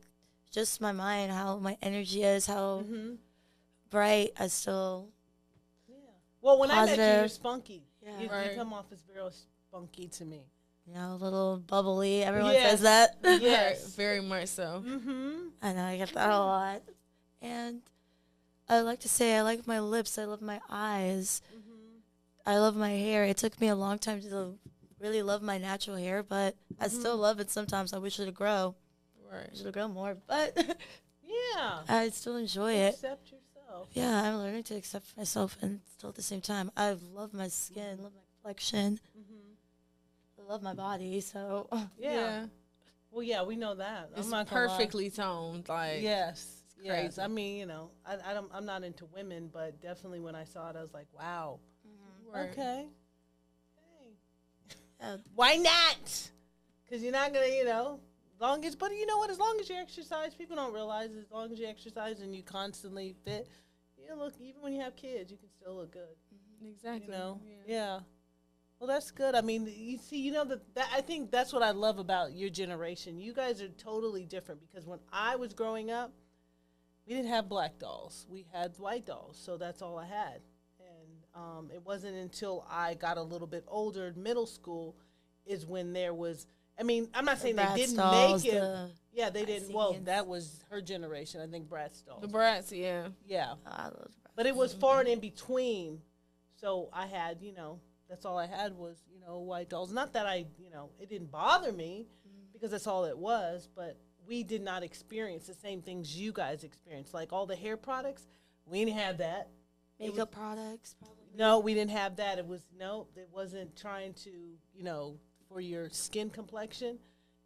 just my mind, how my energy is, how Mm-hmm. bright. I still Well, when I met you, positive. you're spunky. Yeah. You Right. come off as real spunky to me. A little bubbly. Everyone Yes. says that. Yes. Right, very much so. Mm-hmm. I know I get that a lot. And I like to say I like my lips. I love my eyes. I love my hair. It took me a long time to really love my natural hair, but I still love it sometimes. I wish it would grow. Right. I should have grown more, but Yeah. I still enjoy it. Accept yourself. Yeah, I'm learning to accept myself, and still at the same time, I love my skin, love my complexion. I love my body, so Yeah. Well, yeah, we know that. It's I'm not gonna lie. perfectly toned. Like, Yes. Yes. crazy. I mean, I'm not into women, but definitely when I saw it, I was like, wow. right. Okay. Hey. yeah, Why not? Because you're not gonna, long as. But you know what? As long as you exercise, people don't realize. As long as you exercise and you constantly fit, you look. Even when you have kids, you can still look good. Exactly. Yeah. Well, that's good. I mean, you see, that I think that's what I love about your generation. You guys are totally different because when I was growing up, we didn't have black dolls. We had white dolls, so that's all I had. And it wasn't until I got a little bit older, middle school, is when there was. I mean, I'm not saying they Bratz didn't dolls, make it. the Yeah, they didn't. Well, scenes. that was her generation. I think Bratz dolls. The brats, yeah. Yeah. I love But it was far and in between. So I had, that's all I had was, white dolls. Not that it didn't bother me because that's all it was, but we did not experience the same things you guys experienced. Like all the hair products, we didn't have that. makeup products. Probably. No, we didn't have that. It wasn't trying to, for your skin complexion.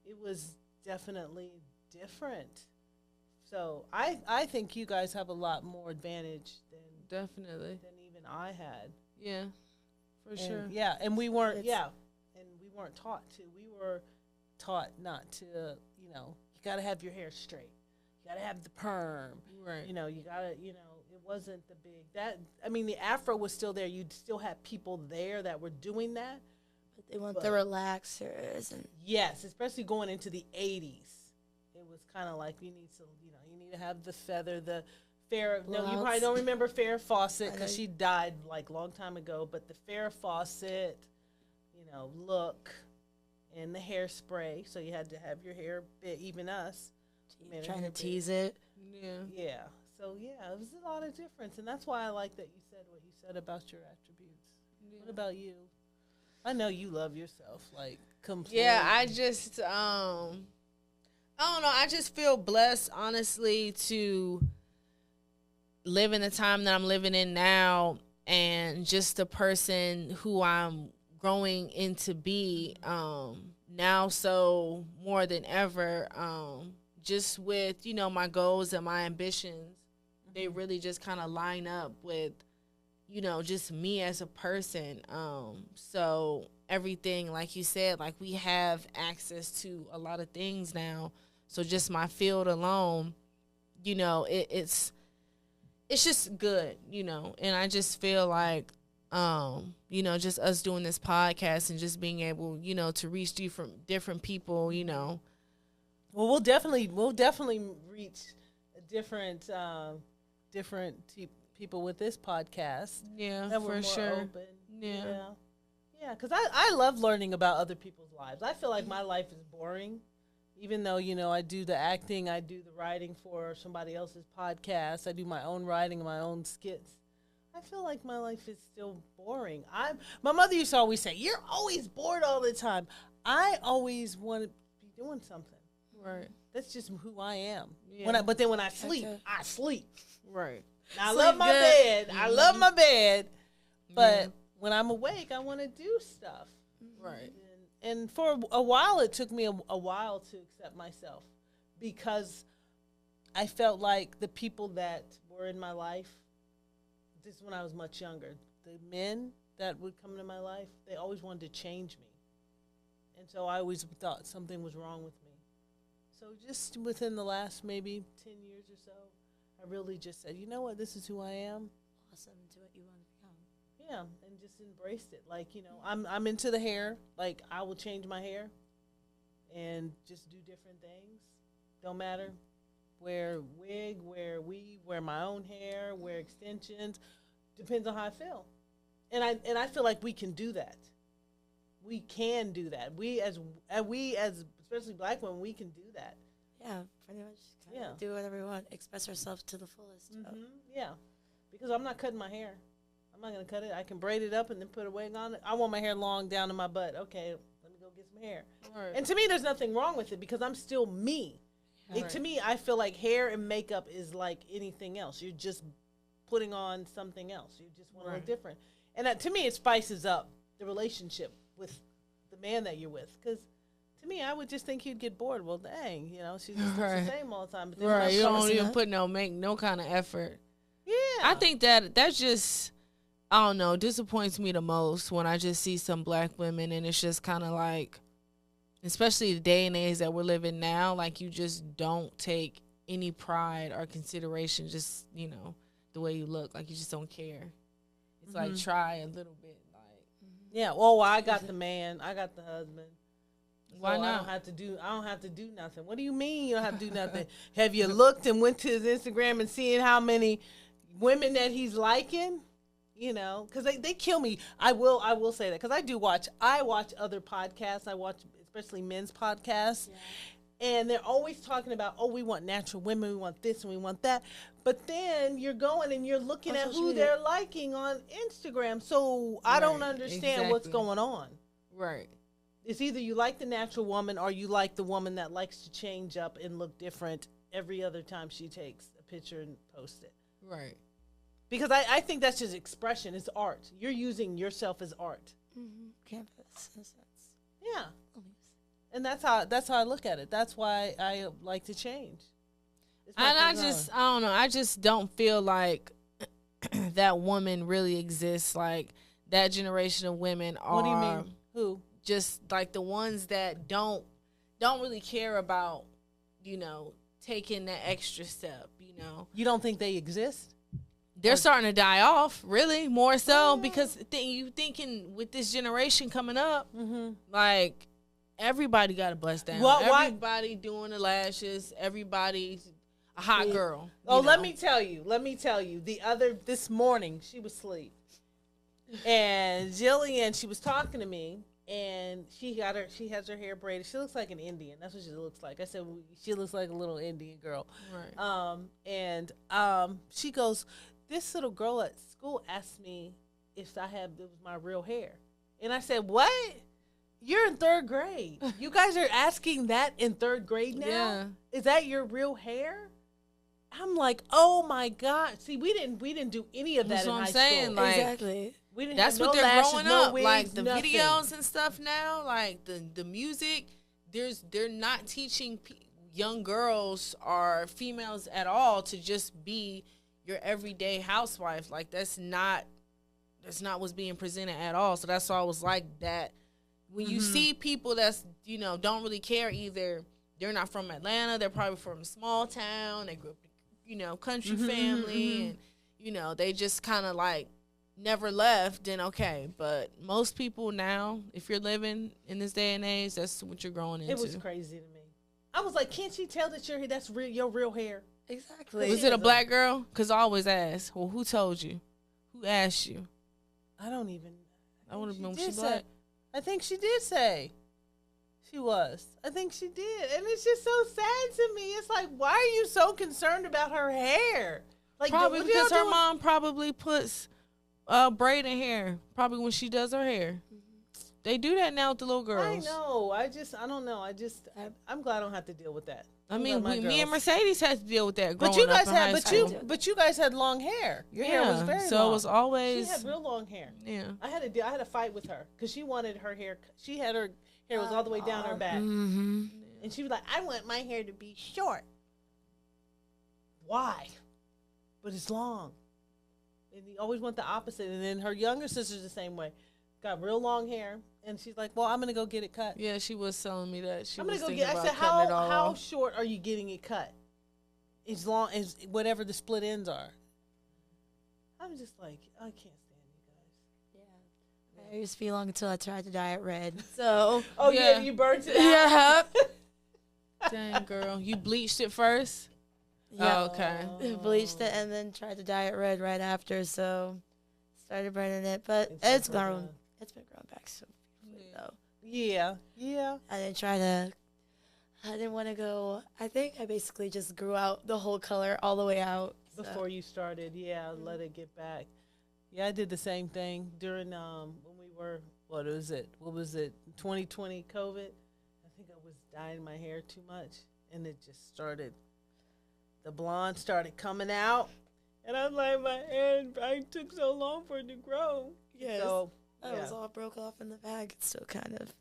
It was definitely different. So I think you guys have a lot more advantage Definitely. than even I had. Yeah. For And, sure. Yeah, and we weren't. It's- And we weren't taught to. We were taught not to. You got to have your hair straight. You got to have the perm. Right. You got to. It wasn't the big that. I mean, the afro was still there. You still had people there that were doing that. But they want the relaxers and Yes, especially going into the 80s. It was kind of like you need to have the feather, the Farrah. No, you probably don't remember Farrah Fawcett because she died like long time ago. But the Farrah Fawcett, look, and the hairspray. So you had to have your hair big. Even us, trying to tease it. Yeah. Yeah. So yeah, it was a lot of difference, and that's why I like that you said what you said about your attributes. Yeah. What about you? I know you love yourself, like completely. Yeah, I just I don't know, I just feel blessed honestly to live in the time that I'm living in now and just the person who I'm growing into be now so more than ever just with my goals and my ambitions. They really just kind of line up with just me as a person. So everything, like you said, like we have access to a lot of things now. So just my field alone, it's just good, and I just feel like, just us doing this podcast and just being able, to reach different people, Well, we'll definitely reach a different people with this podcast. Yeah, That we're for more sure. open. Yeah. Yeah, because I love learning about other people's lives. I feel like my life is boring, even though I do the acting, I do the writing for somebody else's podcast, I do my own writing and my own skits. I feel like my life is still boring. My mother used to always say, "You're always bored all the time." I always want to be doing something. Right. That's just who I am. Yeah. But then when I sleep, Okay. I sleep. Right. Now, I Sleep love my good. bed. I love my bed. But Yeah. when I'm awake, I want to do stuff. Right. And for a while, it took me a while to accept myself because I felt like the people that were in my life, this is when I was much younger, the men that would come into my life, they always wanted to change me. And so I always thought something was wrong with me. So just within the last maybe 10 years or so, I really just said, you know what, this is who I am. Awesome to what you want to become. Yeah, and just embraced it. Like, I'm into the hair. Like, I will change my hair and just do different things. Don't matter wear wig, wear weave, wear my own hair, wear extensions. Depends on how I feel. And I feel like we can do that. We can do that. We as especially black women, we can do that. Yeah, pretty much. Do whatever we want. Express ourselves to the fullest. Yeah, because I'm not cutting my hair. I'm not gonna cut it. I can braid it up and then put a wig on it. I want my hair long down to my butt. Okay, let me go get some hair. Right. And to me, there's nothing wrong with it because I'm still me. Right. To me, I feel like hair and makeup is like anything else. You're just putting on something else. You just want to look different. And to me, it spices up the relationship with the man that you're with. Because to me, I would just think he'd get bored. Well, dang, she's just the same all the time. But then you don't even make no kind of effort. Yeah. I think that's just, I don't know, disappoints me the most when I just see some black women and it's just kind of like, especially the day and age that we're living now, like you just don't take any pride or consideration, just, the way you look. Like you just don't care. It's like try a little bit. Yeah, well, I got the man. I got the husband. Why not? I don't have to do nothing. What do you mean you don't have to do nothing? Have you looked and went to his Instagram and seen how many women that he's liking? Because they kill me. I will say that because I watch other podcasts. I watch especially men's podcasts. Yeah. And they're always talking about, we want natural women, we want this and we want that. But then you're going and you're looking at who they're liking on Instagram. So I don't understand what's going on. Right. It's either you like the natural woman or you like the woman that likes to change up and look different every other time she takes a picture and posts it. Right. Because I think that's just expression. It's art. You're using yourself as art. Mm-hmm. Canvas. Yeah. And that's how I look at it. That's why I like to change. And I don't know. I just don't feel like that woman really exists. Like that generation of women are. What do you mean? Who? Just like the ones that don't really care about, taking that extra step. You don't think they exist? They're starting to die off, really, more so because you thinking with this generation coming up, like. Everybody got a bust down. Everybody doing the lashes. Everybody's a hot girl. Let me tell you. This morning, she was asleep. And Jillian, she was talking to me, and she has her hair braided. She looks like an Indian. That's what she looks like. I said, she looks like a little Indian girl. Right. She goes, this little girl at school asked me if it was my real hair. And I said, what? You're in third grade. You guys are asking that in third grade now? Yeah. Is that your real hair? I'm like, oh my God. See, we didn't do any of that in high school. Like, exactly. We didn't that's have what no they're lashes, growing no up. wigs, like the nothing. videos and stuff now, like the music, they're not teaching young girls or females at all to just be your everyday housewife. Like that's not what's being presented at all. So that's why I was like that. When you see people that's, don't really care either, they're not from Atlanta, they're probably from a small town, they grew up, country family, and, they just kind of like never left, then okay. But most people now, if you're living in this day and age, that's what you're growing into. It was crazy to me. I was like, can't you tell that that's your real hair? Exactly. Was it a black girl? Because I always ask, well, who told you? Who asked you? I don't even. I would have been she black. I think she did say she was. I think she did. And it's just so sad to me. It's like, why are you so concerned about her hair? Like, probably because her mom probably puts braid in hair. Probably when she does her hair. They do that now with the little girls. I know. I don't know. I'm glad I don't have to deal with that. I mean, me and Mercedes had to deal with that. But you guys you guys had long hair. Your hair was very long. So it was always. She had real long hair. Yeah. I had a fight with her because she wanted her hair. She had her hair was all the way down her back, and she was like, "I want my hair to be short." Why? But it's long, and you always want the opposite. And then her younger sister's the same way, got real long hair. And she's like, well, I'm going to go get it cut. Yeah, she was telling me that. I'm going to go get it. I said, how short are you getting it cut? As long as whatever the split ends are. I'm just like, I can't stand you guys. Yeah. I used to be long until I tried to dye it red. So. You burnt it out? Yeah. Dang, girl. You bleached it first? Yeah. Oh, okay. Bleached it and then tried to dye it red right after. So started burning it, but it's grown. It's been growing back so beautifully though. Yeah, yeah. I didn't try to. I didn't want to go. I think I basically just grew out the whole color all the way out Before you started, let it get back. Yeah, I did the same thing during when we were what was it? 2020 COVID. I think I was dyeing my hair too much, and it just started. The blonde started coming out, and I'm like, my hair. I took so long for it to grow. Yes. So It was all broke off in the bag. It's still kind of.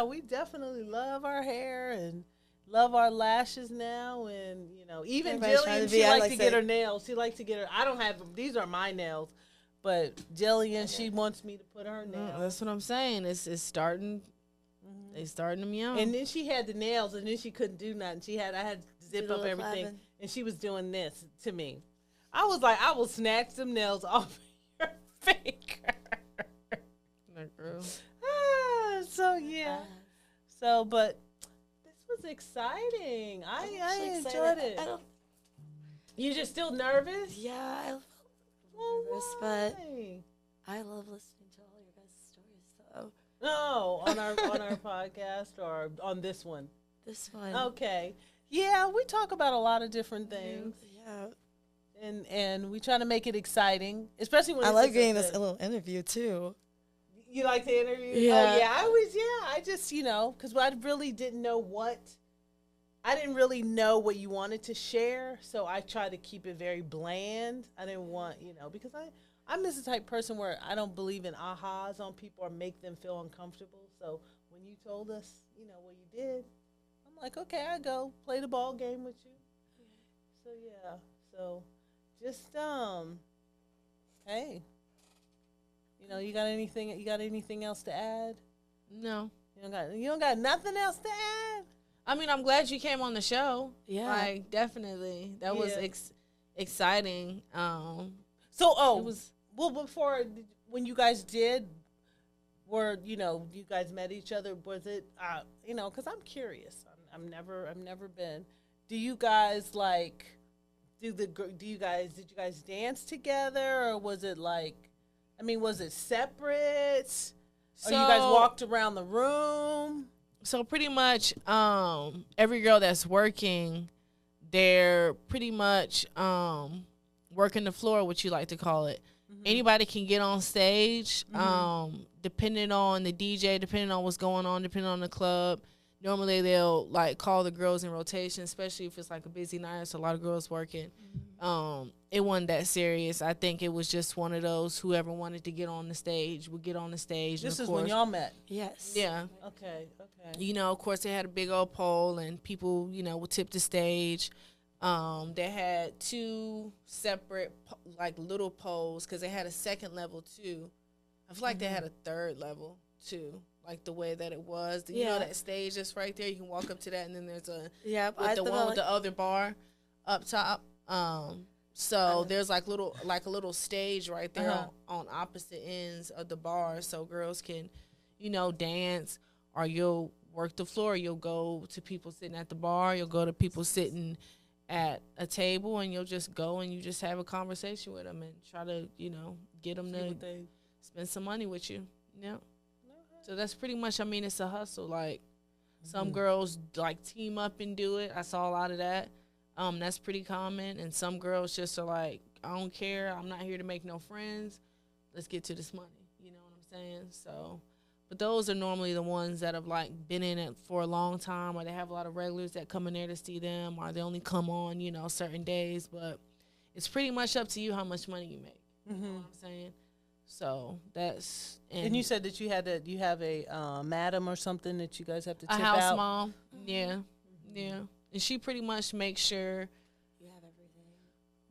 we definitely love our hair and love our lashes now, and even Everybody's trying Jillian, to be she I likes like to that. get her nails. She likes to get her. I don't have them. These are my nails, but Jillian, she wants me to put her nails. That's what I'm saying. It's starting. They starting them young. And then she had the nails, and then she couldn't do nothing. I had to zip up everything, and she was doing this to me. I was like, I will snatch some nails off your finger. That girl. But this was exciting. I enjoyed it. You just still nervous? Yeah, I felt Well, nervous, but why? I love listening to all your guys' stories. So No, on our podcast or on this one. this one, Okay. Yeah, we talk about a lot of different things. yeah, And we try to make it exciting, especially when I it's like just getting this little interview too. You like the interview? Yeah. Oh, yeah. I just, because I really didn't know I didn't really know what you wanted to share. So I tried to keep it very bland. I didn't want, because I'm this type of person where I don't believe in ahas on people or make them feel uncomfortable. So when you told us, what you did, I'm like, okay, I go play the ball game with you. So, yeah. So just, hey. You got anything else to add? No. You don't got nothing else to add? I mean, I'm glad you came on the show. Yeah. Like, definitely. That was exciting. It was before, when you guys did, you guys met each other, was it, because I'm curious. I've never been. Do you guys, did you guys dance together, or was it was it separate? Or you guys walked around the room? So pretty much every girl that's working, they're pretty much working the floor, what you like to call it. Mm-hmm. Anybody can get on stage, depending on the DJ, depending on what's going on, depending on the club. Normally they'll call the girls in rotation, especially if it's a busy night. So a lot of girls working. It wasn't that serious. I think it was just one of those, whoever wanted to get on the stage would get on the stage. This and is when y'all met? Yes. Yeah. Okay. Of course, they had a big old pole, and people, would tip the stage. They had two separate, little poles, because they had a second level, too. I feel like they had a third level, too. The way that it was. You know that stage that's right there? You can walk up to that, and then there's the one with the other bar up top. So there's a little stage right there on opposite ends of the bar, so girls can, dance, or you'll work the floor. You'll go to people sitting at the bar. You'll go to people sitting at a table, and you'll just go and you just have a conversation with them and try to, get them to spend some money with you. Yeah. So that's pretty much, it's a hustle. Some girls team up and do it. I saw a lot of that. That's pretty common. And some girls just are I don't care. I'm not here to make no friends. Let's get to this money. You know what I'm saying? So, but those are normally the ones that have been in it for a long time, or they have a lot of regulars that come in there to see them, or they only come on, certain days. But it's pretty much up to you how much money you make. You know what I'm saying? So that's and you said that you have a madam or something that you guys have to tip a house out? mom. Yeah. And she pretty much makes sure You have everything.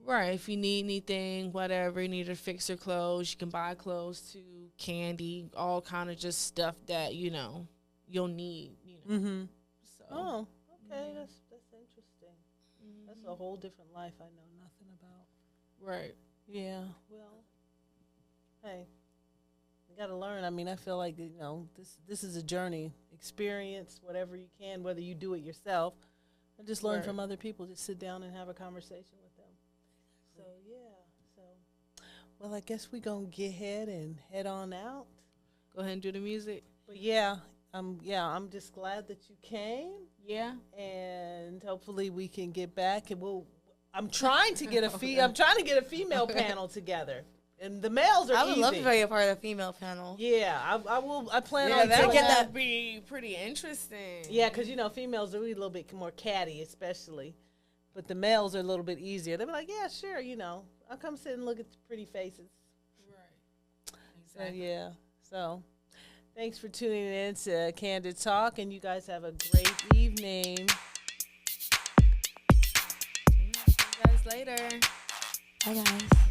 right. If you need anything, whatever, you need to fix your clothes, you can buy clothes to Candy, all kind of just stuff that you'll need. So. Oh, okay, that's interesting. That's a whole different life I know nothing about. Right. Yeah. Well. Hey, You got to learn. I mean, I feel like, this is a journey. Experience whatever you can, whether you do it yourself or just learn from other people. Just sit down and have a conversation with them. So, well, I guess we're going to get ahead and head on out. Go ahead and do the music. But, I'm just glad that you came. Yeah. And hopefully we can get back and I'm trying to get a female panel together. And the males are I would easy. love to be a part of the female panel. Yeah, I will. I plan Yeah, on that taking would be pretty interesting. Yeah, because females are a little bit more catty, especially, but the males are a little bit easier. They'll be like, yeah, sure, I'll come sit and look at the pretty faces. Right. Exactly. So thanks for tuning in to Candid Talk, and you guys have a great evening. See you guys later. Bye, guys.